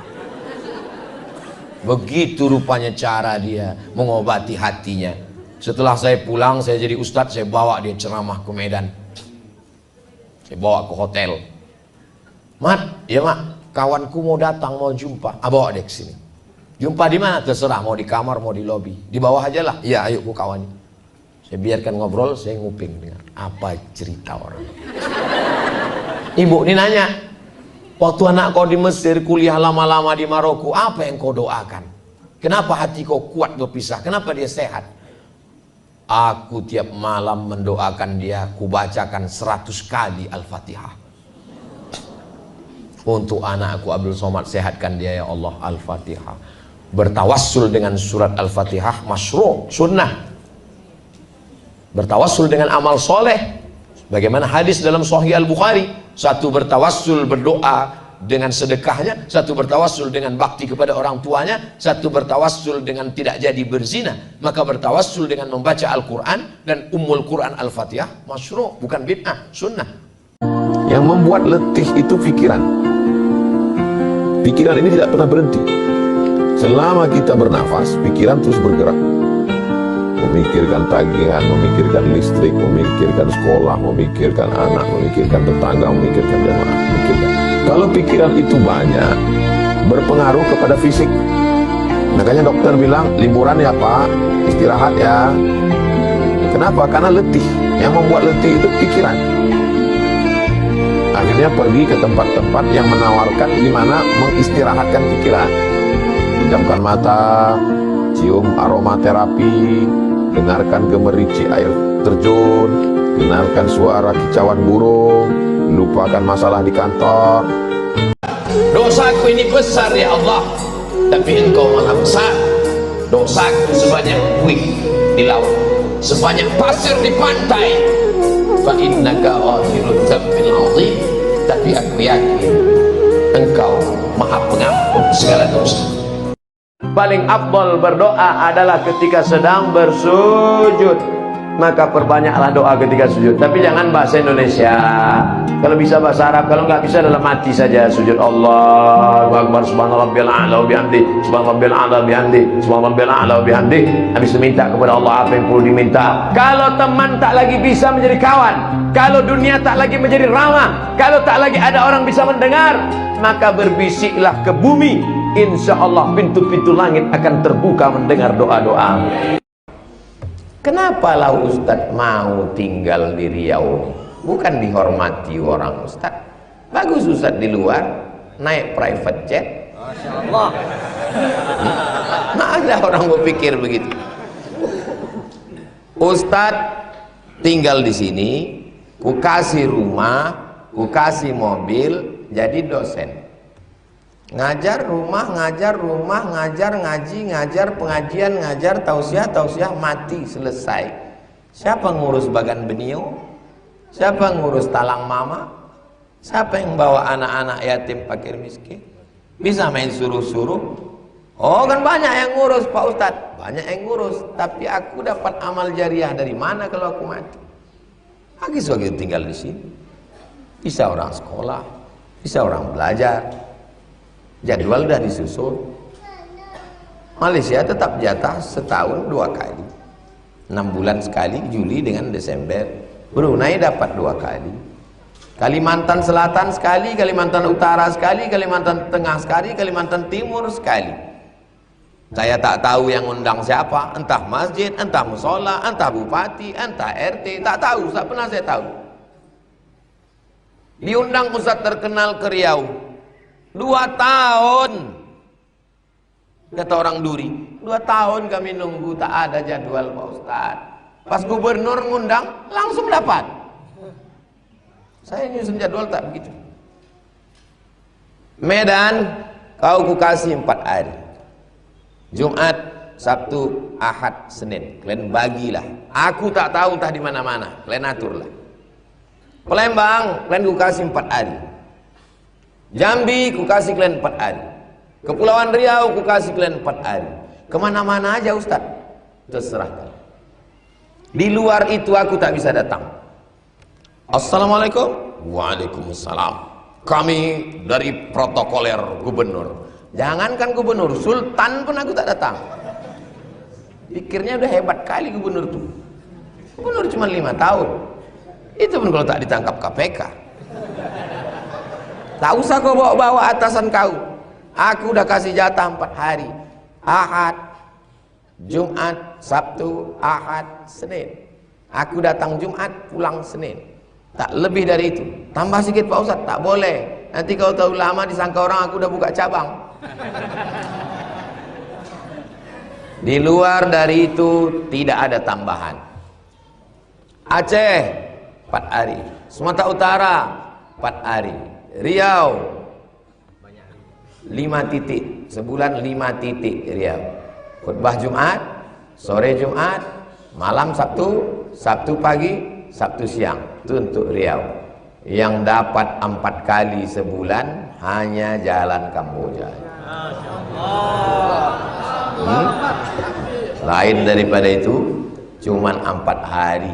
Begitu rupanya cara dia mengobati hatinya. Setelah saya pulang, saya jadi ustadz, saya bawa dia ceramah ke Medan. Saya bawa ke hotel. Mat, ya mak, kawanku mau datang, mau jumpa. Bawa dia ke sini. Jumpa di mana? Terserah, mau di kamar, mau di lobi. Di bawah aja lah. Iya, ayo ku kawani. Saya biarkan ngobrol, saya nguping dengar apa cerita orang. Ibu ini nanya, waktu anak kau di Mesir, kuliah lama-lama di Maroko, apa yang kau doakan? Kenapa hati kau kuat berpisah? Kenapa dia sehat? Aku tiap malam mendoakan dia, kubacakan 100 kali Al-Fatihah. Untuk anakku Abdul Somad, sehatkan dia ya Allah, Al-Fatihah. Bertawassul dengan surat Al-Fatihah, masyru', sunnah. Bertawassul dengan amal soleh, bagaimana hadis dalam Sahih Al-Bukhari. Satu bertawassul berdoa dengan sedekahnya, satu bertawassul dengan bakti kepada orang tuanya, satu bertawassul dengan tidak jadi berzina. Maka bertawassul dengan membaca Al-Quran dan Ummul Quran Al-Fatihah, masyru', bukan bid'ah, sunnah. Yang membuat letih itu pikiran. Pikiran ini tidak pernah berhenti. Selama kita bernafas, pikiran terus bergerak. Memikirkan tagihan, memikirkan listrik, memikirkan sekolah, memikirkan anak, memikirkan tetangga, memikirkan jemaah, memikirkan. Kalau pikiran itu banyak, berpengaruh kepada fisik. Makanya dokter bilang, liburan ya Pak, istirahat ya. Kenapa? Karena letih. Yang membuat letih itu pikiran. Akhirnya pergi ke tempat-tempat yang menawarkan di mana mengistirahatkan pikiran. Pejamkan mata, cium aromaterapi, dengarkan gemerici air terjun, dengarkan suara kicauan burung, lupakan masalah di kantor. Dosaku ini besar ya Allah, tapi Engkau maha besar. Dosaku sebanyak buih di laut, sebanyak pasir di pantai. Fa innaka ghafirud dzambil azim. Tapi aku yakin Engkau maha pengampun segala dosa. Paling afdal berdoa adalah ketika sedang bersujud. Maka perbanyaklah doa ketika sujud. Tapi jangan bahasa Indonesia. Kalau bisa bahasa Arab, kalau nggak bisa dalam hati saja sujud. Allahu Akbar, subhanallahil a'la wa bihamdi, subhanallahil a'la wa bihamdi, subhanallahil a'la wa bihamdi. Habis meminta kepada Allah apa yang perlu diminta. Kalau teman tak lagi bisa menjadi kawan, kalau dunia tak lagi menjadi ramah, kalau tak lagi ada orang bisa mendengar, maka berbisiklah ke bumi. Insya Allah pintu-pintu langit akan terbuka mendengar doa-doa. Kenapa lah Ustadz mau tinggal di Riau? Bukan dihormati orang Ustadz. Bagus Ustadz di luar, naik private jet. Masya Allah. Nah, ada orang berpikir begitu. Ustadz tinggal di sini, ku kasih rumah, ku kasih mobil, jadi dosen. Ngajar rumah, ngajar ngaji, ngajar pengajian, ngajar tausiah, mati, selesai. Siapa ngurus bagan benio? Siapa ngurus talang mama? Siapa yang bawa anak-anak yatim fakir miskin? Bisa main suruh-suruh? Oh kan banyak yang ngurus Pak Ustadz, banyak yang ngurus. Tapi aku dapat amal jariah dari mana kalau aku mati? Lagi sebagai tinggal di sini. Bisa orang sekolah, bisa orang belajar. Jadwal udah disusun. Malaysia tetap jatah setahun 2 kali, 6 bulan sekali, Juli dengan Desember. Brunei dapat 2 kali. Kalimantan Selatan sekali, Kalimantan Utara sekali, Kalimantan Tengah sekali, Kalimantan Timur sekali. Saya tak tahu yang undang siapa, entah masjid, entah musola, entah bupati, entah RT, tak tahu, tak pernah saya tahu. Diundang Ustadz terkenal ke Riau 2 tahun, kata orang Duri, 2 tahun kami nunggu, tak ada jadwal Pak Ustadz. Pas gubernur ngundang langsung dapat. Saya nyusun jadwal tak begitu. Medan kau ku kasih 4 hari, Jumat, Sabtu, Ahad, Senin, kalian bagilah. Aku tak tahu entah di mana-mana, kalian aturlah. Palembang kalian ku kasih 4 hari, Jambi ku kasih kalian 4 hari, Kepulauan Riau ku kasih kalian 4 hari. Kemana-mana aja Ustadz, terserah kalian. Di luar itu aku tak bisa datang. Assalamualaikum. Waalaikumsalam. Kami dari protokoler gubernur. Jangankan gubernur, sultan pun aku tak datang. Pikirnya udah hebat kali gubernur tuh. Gubernur cuma 5 tahun. Itu pun kalau tak ditangkap KPK. Tak usah kau bawa-bawa atasan kau. Aku udah kasih jatah 4 hari. Ahad, Jumat, Sabtu, Ahad, Senin. Aku datang Jumat, pulang Senin. Tak lebih dari itu. Tambah sedikit Pak Ustaz, tak boleh. Nanti kalau tahu lama disangka orang aku udah buka cabang. Di luar dari itu tidak ada tambahan. Aceh 4 hari, Sumatera Utara 4 hari, Riau 5 titik, sebulan 5 titik Riau. Khutbah Jumat, sore Jumat, malam Sabtu, Sabtu pagi, Sabtu siang. Itu untuk Riau. Yang dapat 4 kali sebulan hanya jalan Kamboja. Lain daripada itu cuman 4 hari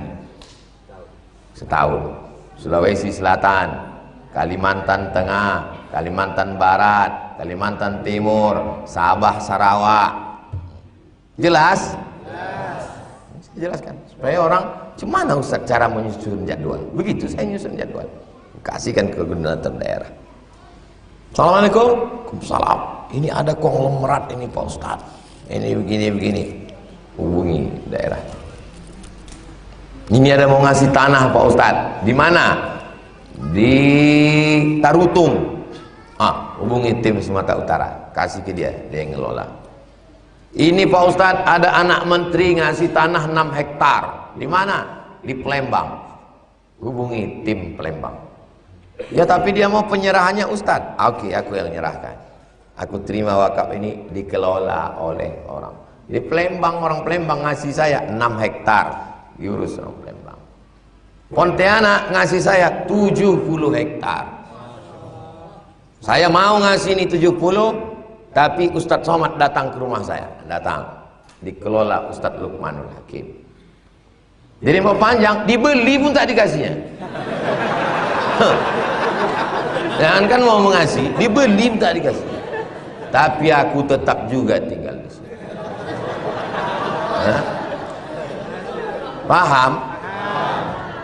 setahun. Sulawesi Selatan, Kalimantan Tengah, Kalimantan Barat, Kalimantan Timur, Sabah, Sarawak. Jelas? Saya jelaskan supaya orang, gimana Ustaz cara menyusun jadwal? Begitu saya nyusun jadwal, kasihkan ke koordinator daerah. Assalamualaikum. Waalaikumsalam. Ini ada konglomerat ini Pak Ustaz, ini begini. Hubungi daerah. Ini ada mau ngasih tanah Pak Ustaz. Di mana? Di Tarutung. Hubungi tim Sumatera Utara, kasih ke dia yang ngelola. Ini Pak Ustaz, ada anak menteri ngasih tanah 6 hektar. Di mana? Di Palembang. Hubungi tim Palembang. Ya tapi dia mau penyerahannya Ustaz. Oke, aku yang nyerahkan. Aku terima wakaf ini dikelola oleh orang. Di Palembang, orang Palembang ngasih saya 6 hektar. Diurus orang Palembang. Pontianak ngasih saya 70 hektar. Saya mau ngasih ini 70, tapi Ustadz Somad datang ke rumah saya. Datang. Dikelola Ustadz Lukmanul Hakim. Jadi mau panjang, dibeli pun tak dikasihnya. Jangan kan mau mengasih, dibeli pun tak dikasih. Tapi aku tetap juga tinggal di sini. Paham?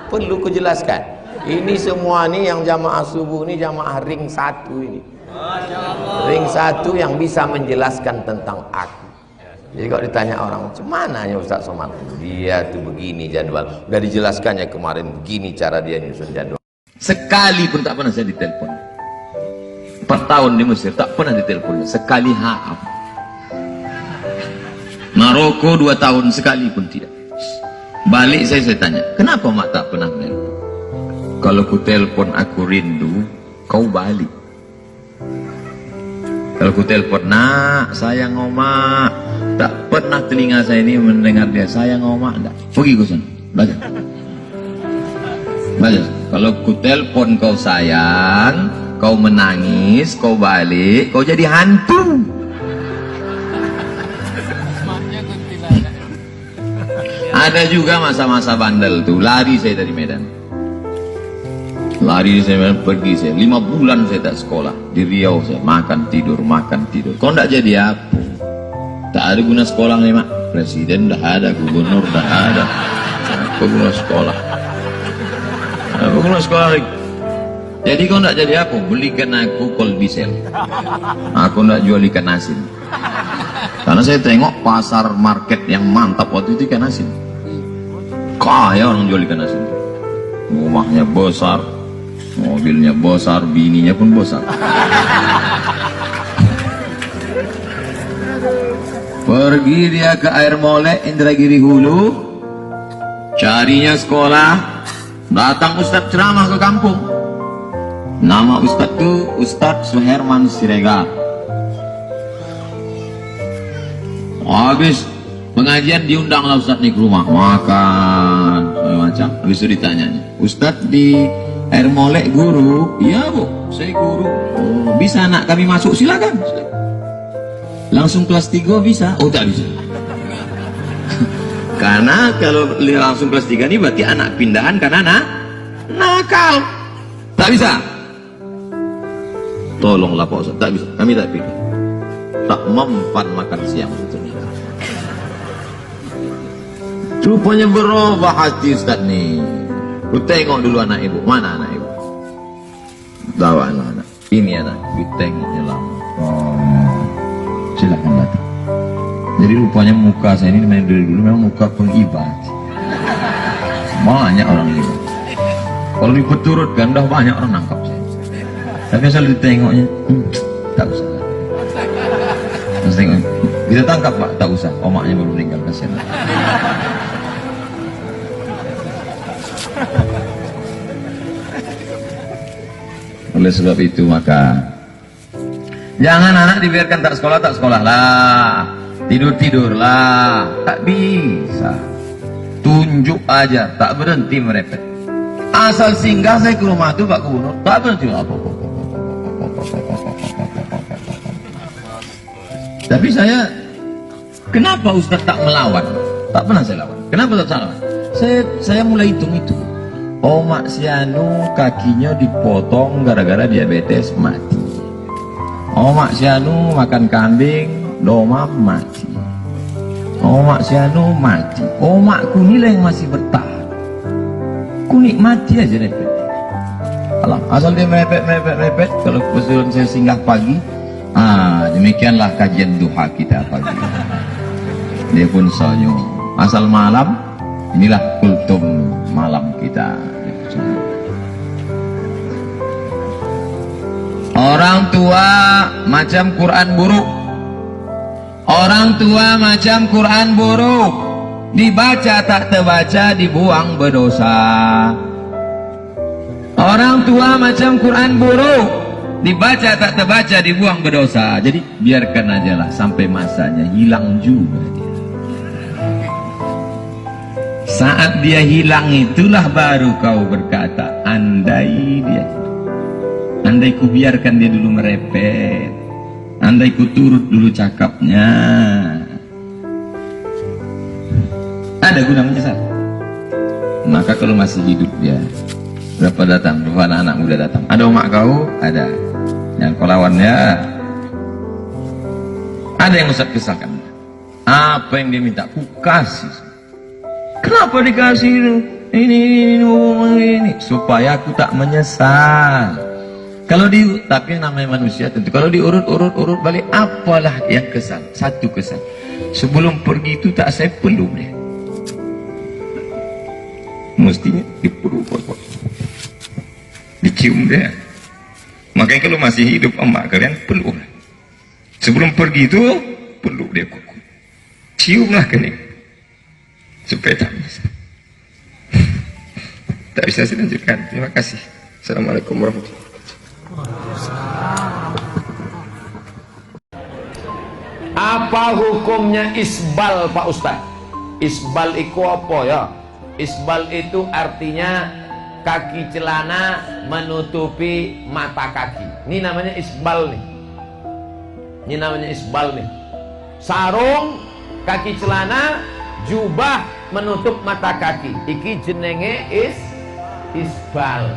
Perlu kujelaskan. Ini semua nih yang jamaah subuh ini jamaah ring 1 ini. Ring 1 yang bisa menjelaskan tentang aku. Jadi kalau ditanya orang, "Cumananya Ustaz Somad?" Dia tuh begini jadwal. Udah dijelaskannya kemarin begini cara dia nyusun jadwal. Sekali pun tak pernah saya ditelepon. 4 tahun di Mesir tak pernah ditelepon. Sekali haam. Maroko 2 tahun sekali pun tidak. Balik saya tanya, kenapa mak tak pernah menelpon? Kalau ku telepon aku rindu, kau balik. Kalau ku telepon, nak sayang omak, tak pernah telinga saya ini mendengar dia sayang omak, enggak. Pergi ke sana, baca. Baca. Kalau ku telepon kau sayang, kau menangis, kau balik, kau jadi hantu. Ada juga masa-masa bandel tuh, lari saya dari Medan. Lari saya pergi saya 5 bulan saya tak sekolah di Riau, saya makan tidur. Kau ndak jadi apa? Tak ada guna sekolah nih mak. Presiden dah ada, gubernur dah ada. Apa guna sekolah? Apa guna sekolah lagi? Jadi kau ndak jadi apa? Belikan aku kolbisel. Aku ndak jual ikan asin. Karena saya tengok pasar market yang mantap waktu itu ikan asin. Kaya orang jual ikan asin. Rumahnya besar, mobilnya besar, bininya pun besar. Pergi dia ke Air Molek, Indragiri Hulu, carinya sekolah. Datang Ustadz ceramah ke kampung. Nama Ustadz itu Ustadz Suherman Siregar. Habis pengajian diundanglah Ustadz nih ke rumah, makan macam. Habis itu ditanyanya, Ustadz di Air Molek guru? Iya bu, saya guru. Oh, bisa anak kami masuk? Silakan. Langsung kelas 3 bisa? Oh tak bisa. Karena kalau langsung kelas 3 ini berarti anak pindahan karena nakal. Tak bisa. Tolonglah Pak Ustadz, tak bisa. Kami tak pilih. Tak mempan makan siang itu. Rupanya berubah hati Ustaz nih. Ku tengok dulu anak ibu. Mana anak ibu? tahu anak-anak. Ini anak, ditengoknya lama. Oh, silakan datang. Jadi rupanya muka saya ini main dari dulu memang muka pengibadah. Banyak orang ini. Kalau dipeturutkan udah banyak orang nangkap saya. Tapi asal ditengoknya, tak usah. Terus tengok, kita tangkap Pak, tak usah. Omaknya baru meninggal, kasihan. Oleh sebab itu maka jangan anak dibiarkan tak sekolah lah, tidur lah, tak bisa. Tunjuk aja, tak berhenti merepet. Asal singgah saya ke rumah itu Pak Gubernur, tak berhenti apa. Tapi saya, kenapa Ustaz tak melawan? Tak pernah saya lawan. Kenapa tak salah? Saya mulai hitung itu. Oh, mak si anu kakinya dipotong gara-gara diabetes mati. Oh, mak si anu makan kambing domam mati. Oh, mak si anu mati. Oh, makku nilai yang masih bertahan. Ku nikmati aja deh. Alah, asal dia mepet. Kalau kebetulan saya singgah pagi, demikianlah kajian duha kita pagi. Dia pun senyum. Asal malam, inilah kultum malam kita. Orang tua macam Quran buruk. Orang tua macam Quran buruk. Dibaca tak terbaca, dibuang berdosa. Orang tua macam Quran buruk. Dibaca tak terbaca, dibuang berdosa. Jadi biarkan aja lah sampai masanya, hilang juga dia. Saat dia hilang itulah baru kau berkata, andai dia hidup, andai ku biarkan dia dulu merepet, andai ku turut dulu cakapnya, ada guna menyesal. Maka kalau masih hidup dia, berapa datang, berapa anak muda datang, ada omak kau, ada yang kau lawannya, ada yang Ustaz kesahkan, apa yang dia minta ku kasih. Kenapa dikasih ini supaya aku tak menyesal. Kalau tapi namanya manusia tentu kalau diurut balik, apalah yang kesan, satu kesan, sebelum pergi itu tak saya peluk dia, mestinya dipeluk, dicium dia. Makanya kalau masih hidup emak kalian peluk, sebelum pergi itu peluk dia, ciumlah kening supaya tak bisa. Tak bisa saya lanjutkan. Terima kasih. Assalamualaikum warahmatullahi wabarakatuh. Apa hukumnya isbal Pak Ustaz? Isbal itu apa ya? Isbal itu artinya kaki celana menutupi mata kaki. Ini namanya isbal nih. Ini namanya isbal nih. Sarung, kaki celana, jubah menutup mata kaki, iki jenenge isbal.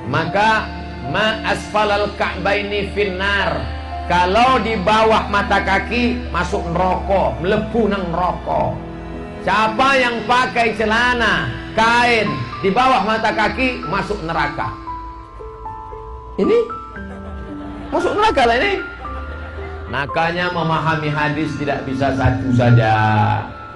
Maka ma asfalal ka'baini finnar, kalau di bawah mata kaki masuk neraka, mlebu nang neraka. Siapa yang pakai celana kain di bawah mata kaki masuk neraka. Ini masuk neraka lah ini. Makanya memahami hadis tidak bisa satu saja.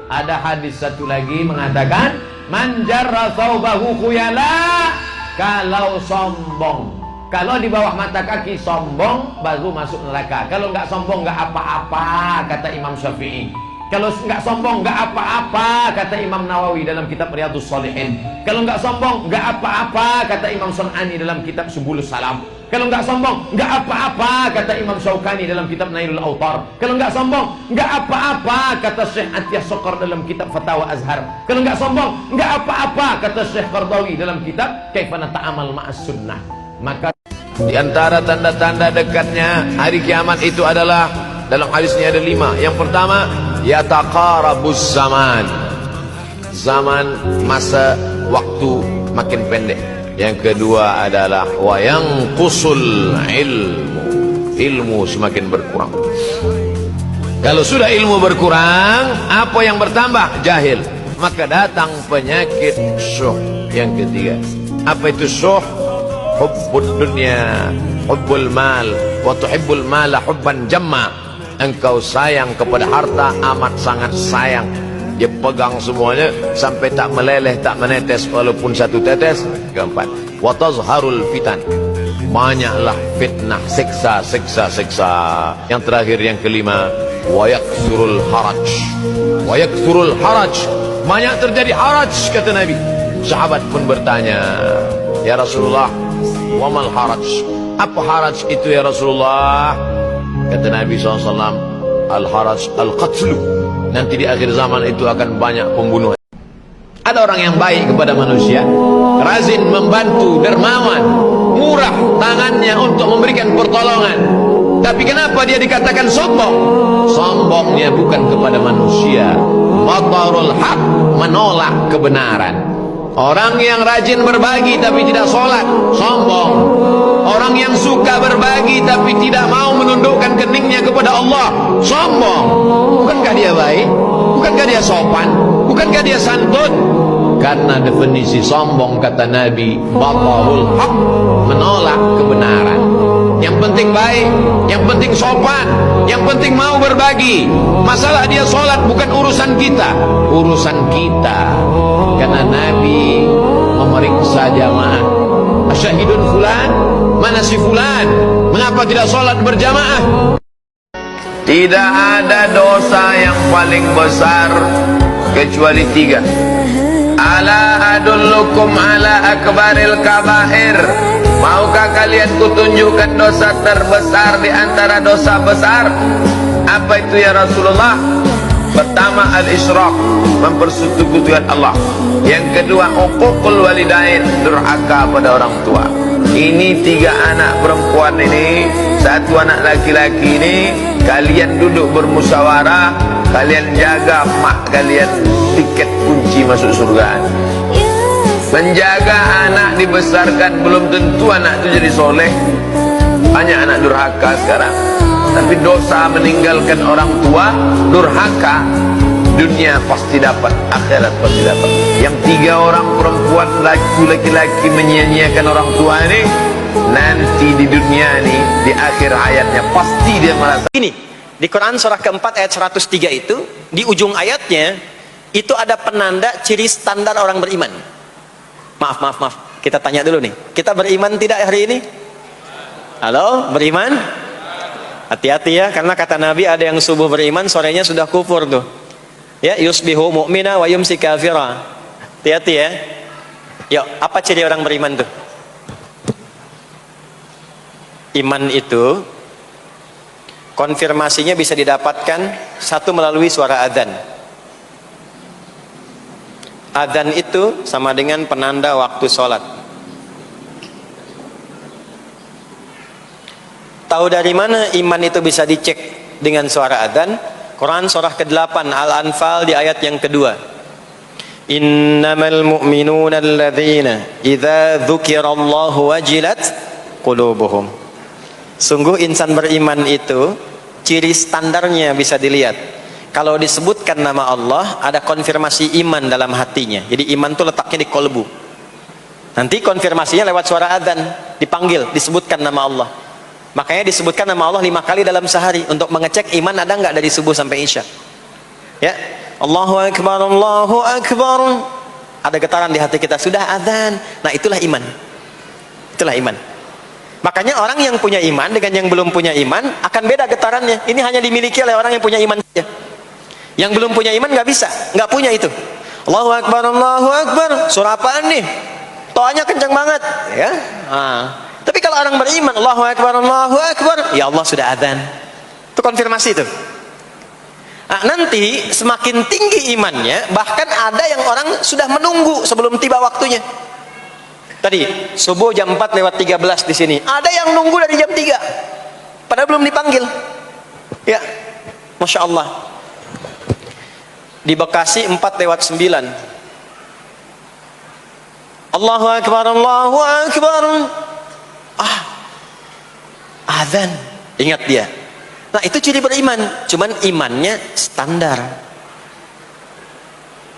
Ada hadis satu lagi mengatakan, man jarra thawbahu khuyala, kalau sombong, kalau di bawah mata kaki sombong baru masuk neraka. Kalau nggak sombong nggak apa-apa, kata Imam Syafi'i. Kalau nggak sombong nggak apa-apa, kata Imam Nawawi dalam kitab Riyadhus Shalihin. Kalau nggak sombong nggak apa-apa, kata Imam Sun'ani dalam kitab Subulus Salam. Kalau nggak sombong nggak apa-apa, kata Imam Syaukani dalam kitab Nailul Autar. Kalau nggak sombong nggak apa-apa, kata Syekh Atiyah Sokor dalam kitab Fatawa Azhar. Kalau nggak sombong nggak apa-apa, kata Syekh Qardawi dalam kitab Kaifana Ta'amal Ma'as Sunnah. Maka di antara tanda-tanda dekatnya hari kiamat itu adalah, dalam hadisnya ada 5. Yang pertama, yataqarabus zaman, zaman masa waktu makin pendek. Yang kedua adalah wayang kusul ilmu semakin berkurang. Kalau sudah ilmu berkurang, apa yang bertambah? Jahil. Maka datang penyakit syuh. Yang ketiga, apa itu syuh? hubbud dunya hubbul mal wa tuhibbul mala hubban jamma. Engkau sayang kepada harta amat sangat sayang. Dia pegang semuanya sampai tak meleleh, tak menetes walaupun satu tetes. Keempat, wa tazharul fitan, banyaklah fitnah, siksa. Yang terakhir, yang kelima, wa yakthurul haraj, banyak terjadi haraj, kata Nabi. Sahabat pun bertanya, ya Rasulullah, wa mal haraj, apa haraj itu ya Rasulullah? Kata Nabi SAW, al haraj al qatlu, nanti di akhir zaman itu akan banyak pembunuhan. Ada orang yang baik kepada manusia, rajin membantu, dermawan, murah tangannya untuk memberikan pertolongan. Tapi kenapa dia dikatakan sombong? Sombongnya bukan kepada manusia. Batarul haq, menolak kebenaran. Orang yang rajin berbagi tapi tidak sholat, sombong. Orang yang suka berbagi tapi tidak mau menundukkan keningnya kepada Allah, sombong. Bukankah dia baik? Bukankah dia sopan? Bukankah dia santun? Karena definisi sombong, kata Nabi, batarul haq, menolak kebenaran. Yang penting baik, yang penting sopan, yang penting mau berbagi. Masalah dia sholat bukan urusan kita, urusan kita. Karena Nabi memeriksa jamaah, asyahidun fulan, mana si fulan, mengapa tidak sholat berjamaah? Tidak ada dosa yang paling besar kecuali tiga. Ala adullukum ala akbaril kabair. Maukah kalian kutunjukkan dosa terbesar di antara dosa besar? Apa itu ya Rasulullah? Pertama, al-isyrak, mempersekutukan Allah. Yang kedua, uququl walidain, durhaka pada orang tua. Ini tiga anak perempuan ini, satu anak laki-laki ini, kalian duduk bermusyawarah, kalian jaga mak kalian, tiket kunci masuk surga. Menjaga anak dibesarkan, belum tentu anak itu jadi soleh. Banyak anak durhaka sekarang. Tapi dosa meninggalkan orang tua, durhaka, dunia pasti dapat, akhirat pasti dapat. Yang tiga orang perempuan, laki-laki menyia-nyiakan orang tua ini, nanti di dunia ini, di akhir hayatnya pasti dia merasa. Ini di Quran surah keempat ayat 103 itu, di ujung ayatnya itu ada penanda ciri standar orang beriman. Maaf, kita tanya dulu nih, kita beriman tidak hari ini? Halo, beriman? Hati-hati ya, karena kata Nabi ada yang subuh beriman, sorenya sudah kufur tuh. Ya, yusbihu mu'mina wa yumsi kafira. Hati-hati ya. Yuk, apa ciri orang beriman tuh? Iman itu konfirmasinya bisa didapatkan satu melalui suara adzan. Adzan itu sama dengan penanda waktu sholat. Tahu dari mana iman itu bisa dicek dengan suara adzan? Quran surah ke-8 Al-Anfal di ayat yang kedua. Innamal mu'minuna alladzina idza dzukirallahu wajilat qulubuhum. Sungguh insan beriman itu ciri standarnya bisa dilihat. Kalau disebutkan nama Allah, ada konfirmasi iman dalam hatinya. Jadi iman itu letaknya di kolbu. Nanti konfirmasinya lewat suara adzan, dipanggil, disebutkan nama Allah. Makanya disebutkan nama Allah 5 kali dalam sehari untuk mengecek iman ada nggak dari subuh sampai isya. Ya, Allahu Akbar, Allahu Akbar. Ada getaran di hati kita, sudah adzan. Nah, itulah iman. Itulah iman. Makanya orang yang punya iman dengan yang belum punya iman akan beda getarannya. Ini hanya dimiliki oleh orang yang punya iman saja. Yang belum punya iman nggak bisa, nggak punya itu. Allahu Akbar, Allahu Akbar. Surah apaan nih? Toanya kencang banget, ya. Tapi kalau orang beriman, Allahu Akbar, Allahu Akbar, ya Allah sudah adzan. Itu konfirmasi itu. Nah, nanti semakin tinggi imannya, bahkan ada yang orang sudah menunggu sebelum tiba waktunya. Tadi subuh jam 4 lewat 13 di sini. Ada yang nunggu dari jam 3, padahal belum dipanggil. Ya, masya Allah. Di Bekasi 4 lewat 9. Allahu Akbar, Allahu Akbar. Adzan. Ingat dia. Nah, itu ciri beriman. Cuman imannya standar.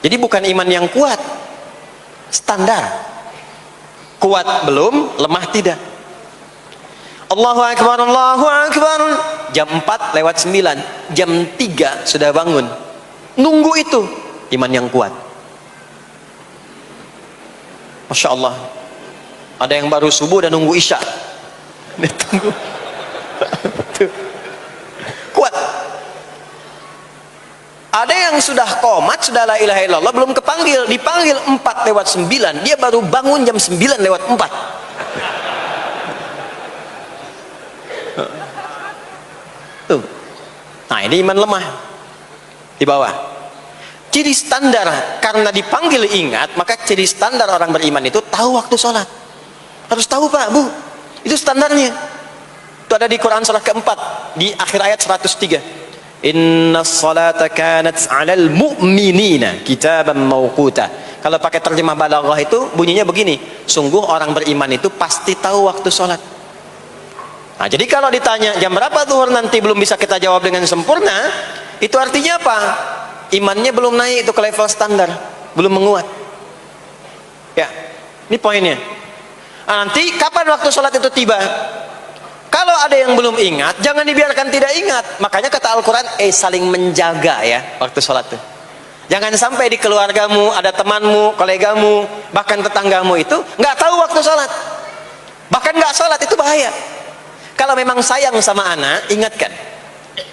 Jadi bukan iman yang kuat. Standar. kuat belum, lemah tidak. Allahu Akbar, Allahu Akbar. Jam 4 lewat 9, jam 3 sudah bangun. Nunggu itu iman yang kuat. Masya Allah. Ada yang baru subuh dan nunggu isya. Dia tunggu. Kuat. Ada yang sudah qomat, sudah la ilaha illallah, belum kepanggil, dipanggil 4 lewat 9, dia baru bangun jam 9 lewat 4. Tuh. Nah, ini iman lemah di bawah. Ciri standar karena dipanggil ingat, maka ciri standar orang beriman itu tahu waktu sholat. Harus tahu Pak, Bu. Itu standarnya. Itu ada di Quran surah keempat di akhir ayat 103. Inna salata kanat 'alal mu'minina kitaban mawquta. Kalau pakai terjemah balaghah itu bunyinya begini, sungguh orang beriman itu pasti tahu waktu sholat. Nah, jadi kalau ditanya jam berapa zuhur nanti belum bisa kita jawab dengan sempurna, itu artinya apa? Imannya belum naik itu ke level standar, belum menguat. Ya, ini poinnya. Nah, nanti kapan waktu sholat itu tiba? Kalau ada yang belum ingat, jangan dibiarkan tidak ingat. Makanya kata Al-Quran, saling menjaga ya waktu sholat itu. Jangan sampai di keluargamu, ada temanmu, kolegamu, bahkan tetanggamu itu nggak tahu waktu sholat. Bahkan nggak sholat, itu bahaya. Kalau memang sayang sama anak, ingatkan.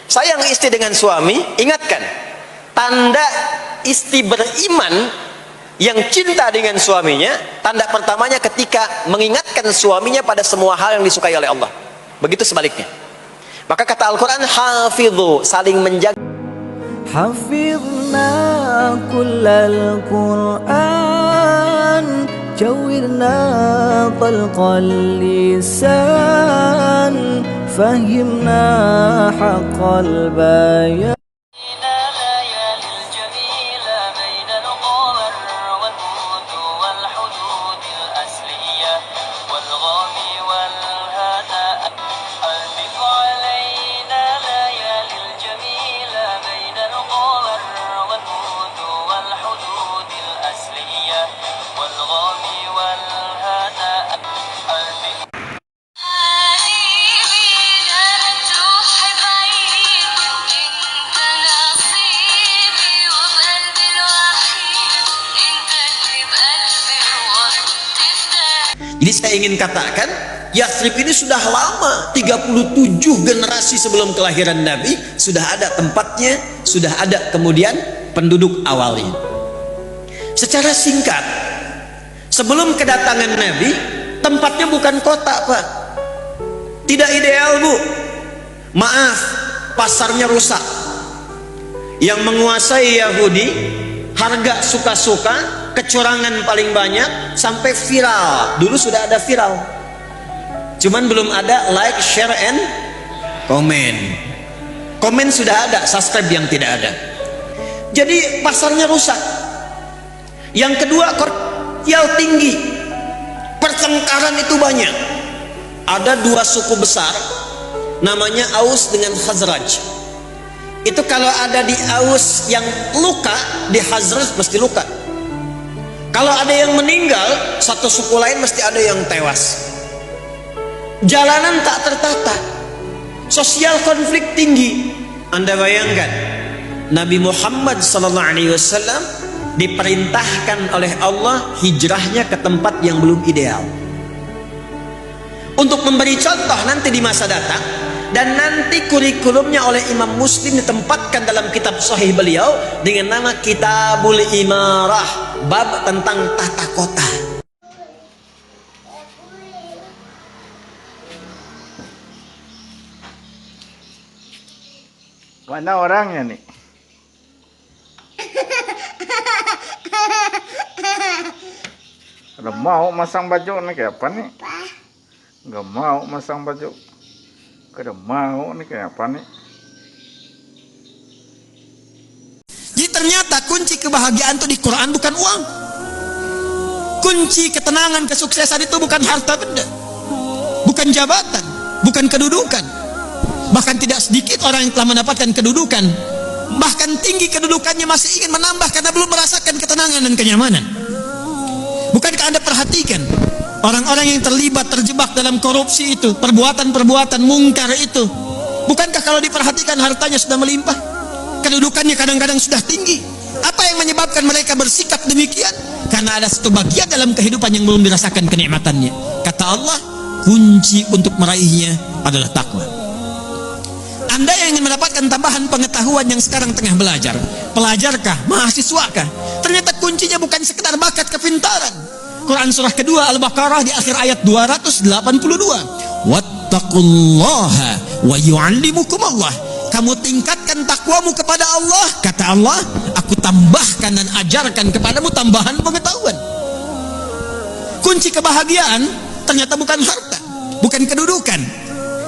Sayang istri dengan suami, ingatkan. Tanda istri beriman yang cinta dengan suaminya, tanda pertamanya ketika mengingatkan suaminya pada semua hal yang disukai oleh Allah. Begitu sebaliknya. Maka kata Al-Quran, hafidhu, saling menjaga. Hafidhna kullal Qur'an, jawirna talqal lisan, fahimna haqqal bayan. Jadi saya ingin katakan, Yathrib ini sudah lama, 37 generasi sebelum kelahiran Nabi, sudah ada tempatnya, sudah ada kemudian penduduk awalnya. Secara singkat, sebelum kedatangan Nabi, tempatnya bukan kota Pak. Tidak ideal Bu. Maaf, pasarnya rusak. Yang menguasai Yahudi, harga suka-suka, kecurangan paling banyak, sampai viral. Dulu sudah ada viral, cuman belum ada like, share, and comment. Komen sudah ada, subscribe yang tidak ada. Jadi pasarnya rusak. Yang kedua, korupsi tinggi, pertengkaran itu banyak. Ada dua suku besar, namanya Aus dengan Khazraj. Itu kalau ada di Aus yang luka, di Khazraj mesti luka. Kalau ada yang meninggal, satu suku lain mesti ada yang tewas. Jalanan tak tertata, sosial konflik tinggi. Anda bayangkan, Nabi Muhammad SAW diperintahkan oleh Allah hijrahnya ke tempat yang belum ideal, untuk memberi contoh nanti di masa datang. Dan nanti kurikulumnya oleh Imam Muslim ditempatkan dalam kitab sahih beliau dengan nama Kitabul Imarah, bab tentang tata kota. Mana orangnya nih? Udah mau masang baju nih kayak apa nih? Gak mau masang baju. Kada mau nih kayak apa nih? Jadi ternyata kunci kebahagiaan itu di Quran bukan uang. Kunci ketenangan, kesuksesan itu bukan harta benda, bukan jabatan, bukan kedudukan. Bahkan tidak sedikit orang yang telah mendapatkan kedudukan, bahkan tinggi kedudukannya, masih ingin menambah karena belum merasakan ketenangan dan kenyamanan. Bukankah Anda perhatikan Orang-orang yang terlibat, terjebak dalam korupsi itu, perbuatan-perbuatan mungkar itu, bukankah kalau diperhatikan hartanya sudah melimpah? Kedudukannya kadang-kadang sudah tinggi. Apa yang menyebabkan mereka bersikap demikian? Karena ada satu bagian dalam kehidupan yang belum dirasakan kenikmatannya. Kata Allah, kunci untuk meraihnya adalah takwa. Anda yang ingin mendapatkan tambahan pengetahuan yang sekarang tengah belajar, pelajarkah, mahasiswakah? Ternyata kuncinya bukan sekedar bakat kepintaran. Quran surah kedua Al-Baqarah di akhir ayat 282. Wattaqullaha wa yu'allimukumullah. Kamu tingkatkan takwamu kepada Allah, kata Allah, aku tambahkan dan ajarkan kepadamu tambahan pengetahuan. Kunci kebahagiaan ternyata bukan harta, bukan kedudukan.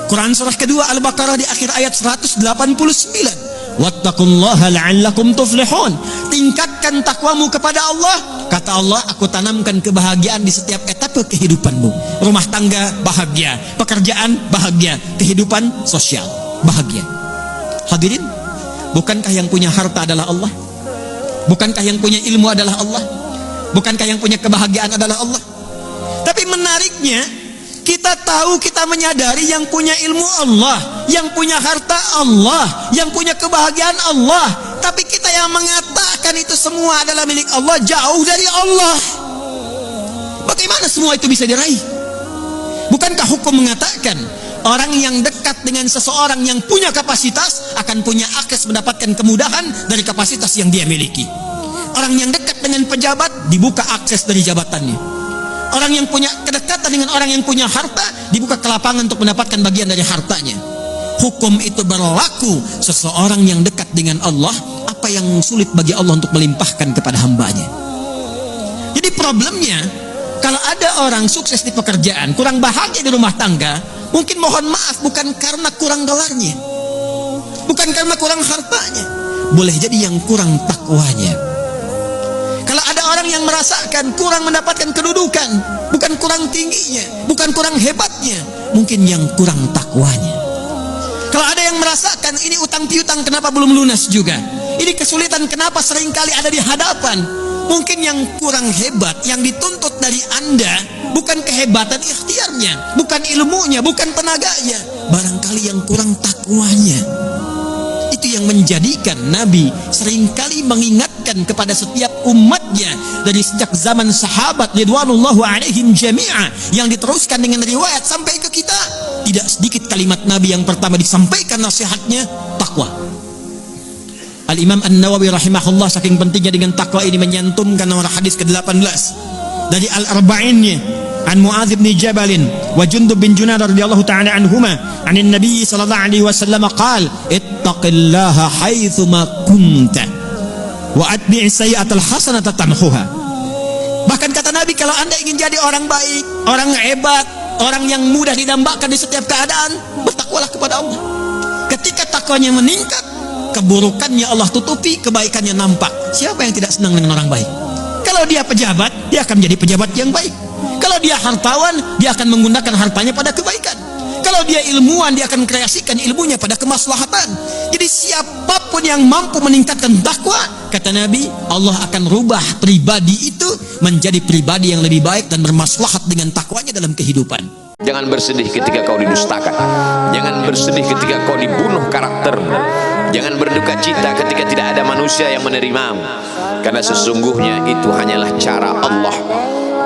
Quran surah kedua Al-Baqarah di akhir ayat 189. Wattaqullaha la'allakum tuflihun. Tingkatkan takwamu kepada Allah, kata Allah, aku tanamkan kebahagiaan di setiap etape kehidupanmu. Rumah tangga bahagia, pekerjaan bahagia, kehidupan sosial bahagia. Hadirin, bukankah yang punya harta adalah Allah? Bukankah yang punya ilmu adalah Allah? Bukankah yang punya kebahagiaan adalah Allah? Tapi menariknya, kita tahu, kita menyadari yang punya ilmu Allah, yang punya harta Allah, yang punya kebahagiaan Allah. Tapi kita yang mengatakan itu semua adalah milik Allah, jauh dari Allah. Bagaimana semua itu bisa diraih? Bukankah hukum mengatakan orang yang dekat dengan seseorang yang punya kapasitas akan punya akses mendapatkan kemudahan dari kapasitas yang dia miliki. Orang yang dekat dengan pejabat dibuka akses dari jabatannya. Orang yang punya kedekatan dengan orang yang punya harta dibuka kelapangan untuk mendapatkan bagian dari hartanya. Hukum itu berlaku. Seseorang yang dekat dengan Allah, apa yang sulit bagi Allah untuk melimpahkan kepada hambanya. Jadi problemnya, kalau ada orang sukses di pekerjaan, kurang bahagia di rumah tangga, mungkin mohon maaf bukan karena kurang dolarnya, bukan karena kurang hartanya, boleh jadi yang kurang takwanya. Kalau ada orang yang merasakan kurang mendapatkan kedudukan, bukan kurang tingginya, bukan kurang hebatnya, mungkin yang kurang takwanya. Kalau ada yang merasakan ini utang piutang kenapa belum lunas juga, ini kesulitan kenapa seringkali ada di hadapan, mungkin yang kurang hebat, yang dituntut dari Anda bukan kehebatan ikhtiarnya, bukan ilmunya, bukan tenaganya, barangkali yang kurang takwanya. Itu yang menjadikan Nabi seringkali mengingatkan kepada setiap umatnya dari sejak zaman sahabat ridwanullahu alaihim jami'a yang diteruskan dengan riwayat sampai ke kita. Tidak sedikit kalimat Nabi yang pertama disampaikan nasihatnya, takwa. Al-Imam An-Nawawi rahimahullah saking pentingnya dengan takwa ini menyantumkan nomor hadis ke-18 dari Al-Arba'innya an Mu'adz bin Jabal wa Jundub bin Junadah radhiyallahu ta'ala anhuma anin Nabi sallallahu alaihi wasallam qala ittaqillaha haitsu ma kunta wa atbi' sayyi'atal hasanata tamhuha. Bahkan kata Nabi, kalau Anda ingin jadi orang baik, orang hebat, orang yang mudah didambakan di setiap keadaan, bertakwalah kepada Allah. Ketika takwanya meningkat, keburukannya Allah tutupi, kebaikannya nampak. Siapa yang tidak senang dengan orang baik? Kalau dia pejabat, dia akan menjadi pejabat yang baik. Kalau dia hartawan, dia akan menggunakan hartanya pada kebaikan. Kalau dia ilmuwan, dia akan kreasikan ilmunya pada kemaslahatan. Jadi siapapun yang mampu meningkatkan takwa, kata Nabi, Allah akan rubah pribadi itu menjadi pribadi yang lebih baik dan bermaslahat dengan takwanya dalam kehidupan. Jangan bersedih ketika kau didustakan. Jangan bersedih ketika kau dibunuh karaktermu. Jangan berduka cita ketika tidak ada manusia yang menerimamu. Karena sesungguhnya itu hanyalah cara Allah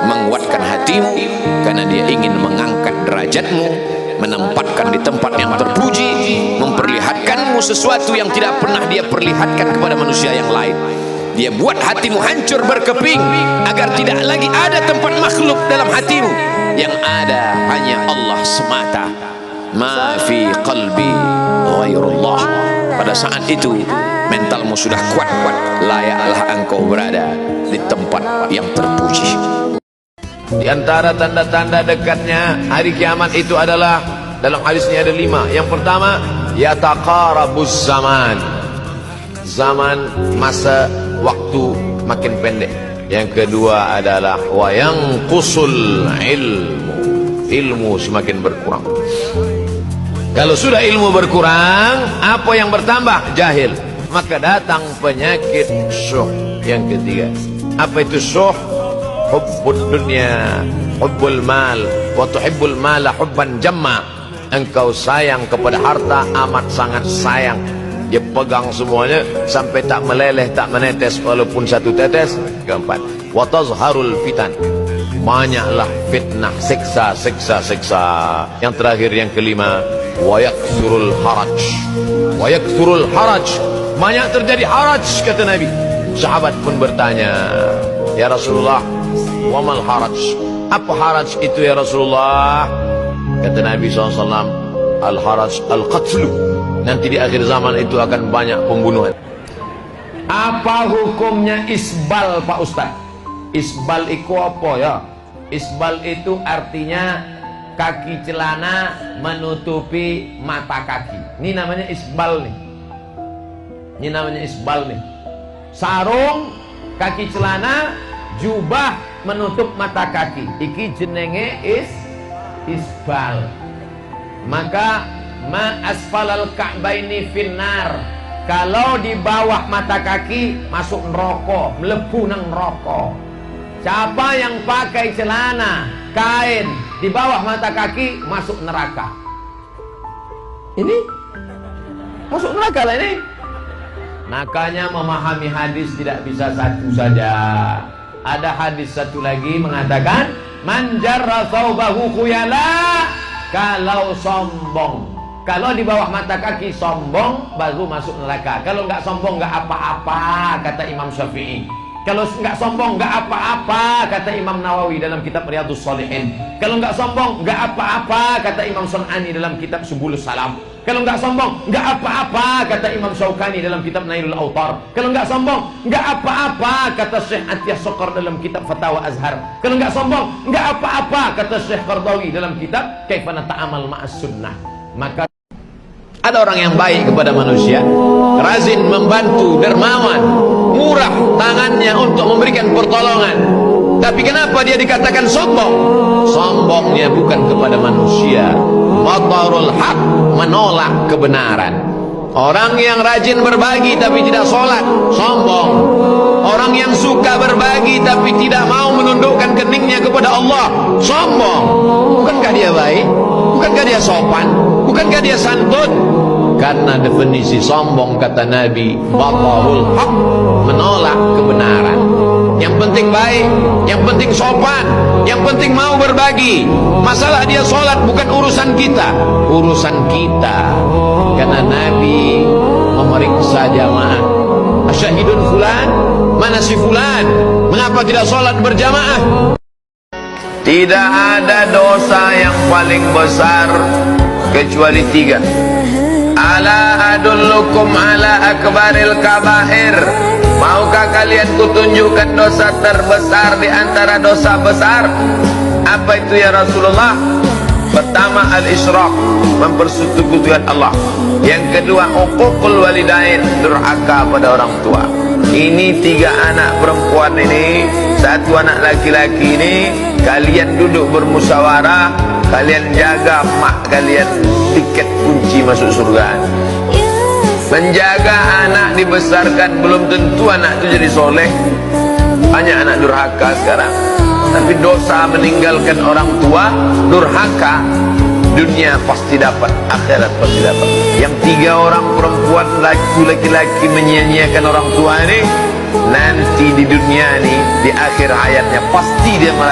menguatkan hatimu, karena Dia ingin mengangkat derajatmu, menempatkan di tempat yang terpuji, memperlihatkanmu sesuatu yang tidak pernah Dia perlihatkan kepada manusia yang lain. Dia buat hatimu hancur berkeping agar tidak lagi ada tempat makhluk dalam hatimu. Yang ada hanya Allah semata. Ma fi qalbi ghairullah. Pada saat itu mentalmu sudah kuat, layaklah engkau berada di tempat yang terpuji. Di antara tanda-tanda dekatnya hari kiamat itu adalah, dalam hadisnya ada 5. Yang pertama, yataqarabuz zaman. Zaman, masa, waktu makin pendek. Yang kedua adalah wayanqusul ilmu. Ilmu semakin berkurang. Kalau sudah ilmu berkurang, apa yang bertambah? Jahil. Maka datang penyakit syuh. Yang ketiga, apa itu syuh? hubbud dunya hubbul mal wa tuhibbul mala hubban jamma. Engkau sayang kepada harta amat sangat sayang. Dia pegang semuanya sampai tak meleleh, tak menetes walaupun satu tetes. Keempat, wa tazharul fitan, banyaklah fitnah, siksa. Yang terakhir, yang kelima, wa yakthurul haraj, banyak terjadi haraj, kata Nabi. Sahabat pun bertanya, ya Rasulullah, wa mal haraj, apa haraj itu ya Rasulullah? Kata Nabi SAW, al-haraj al-qatlu, nanti di akhir zaman itu akan banyak pembunuhan. Apa hukumnya isbal, Pak Ustaz? Isbal itu apa ya? Isbal itu artinya kaki celana menutupi mata kaki. Ini namanya isbal nih. Ini namanya isbal nih. Sarung, kaki celana, jubah menutup mata kaki. Iki jenenge isbal. Maka ma asfalal ka'baini finnar, kalau di bawah mata kaki masuk neraka, mlebu nang neraka. Siapa yang pakai celana kain di bawah mata kaki masuk neraka. Ini masuk neraka lah ini. Makanya memahami hadis tidak bisa satu saja. Ada hadis satu lagi mengatakan, man jarra thawbahu khuyala, kalau sombong, kalau di bawah mata kaki sombong baru masuk neraka. Kalau nggak sombong nggak apa-apa, kata Imam Syafi'i. Kalau nggak sombong nggak apa-apa, kata Imam Nawawi dalam kitab Riyadhus Shalihin. Kalau nggak sombong nggak apa-apa, kata Imam Sun'ani dalam kitab Subulus Salam. Kalau nggak sombong nggak apa-apa, kata Imam Syaukani dalam kitab Nailul Autar. Kalau nggak sombong nggak apa-apa, kata Syekh Atiyah Sokor dalam kitab Fatawa Azhar. Kalau nggak sombong nggak apa-apa, kata Syekh Qardawi dalam kitab Kaifana Ta'amal Ma'as Sunnah. Maka ada orang yang baik kepada manusia, rajin membantu, dermawan, murah tangannya untuk memberikan pertolongan. Tapi kenapa dia dikatakan sombong? Sombongnya bukan kepada manusia. Batarul haq, menolak kebenaran. Orang yang rajin berbagi tapi tidak sholat, sombong. Orang yang suka berbagi tapi tidak mau menundukkan keningnya kepada Allah, sombong. Bukankah dia baik? Bukankah dia sopan? Bukankah dia santun? Karena definisi sombong, kata Nabi, batarul haq, menolak kebenaran. Yang penting baik, yang penting sopan, yang penting mau berbagi. Masalah dia sholat bukan urusan kita, urusan kita. Karena Nabi memeriksa jamaah, asyahidun fulan, mana si fulan, mengapa tidak sholat berjamaah? Tidak ada dosa yang paling besar kecuali tiga. Ala adullukum ala akbaril kabair, maukah kalian kutunjukkan dosa terbesar di antara dosa besar? Apa itu ya Rasulullah? Pertama, al-isyraq, mempersekutukan Allah. Yang kedua, uququl walidain, durhaka pada orang tua. Ini tiga anak perempuan ini, satu anak laki-laki ini, kalian duduk bermusyawarah, kalian jaga mak kalian, tiket kunci masuk surga. Menjaga anak dibesarkan belum tentu anak itu jadi soleh. Banyak anak durhaka sekarang. Tapi dosa meninggalkan orang tua, durhaka, dunia pasti dapat, akhirat pasti dapat. Yang tiga orang perempuan, laki-laki menyia-nyiakan orang tua ini, nanti di dunia ini, di akhir hayatnya pasti dia merasa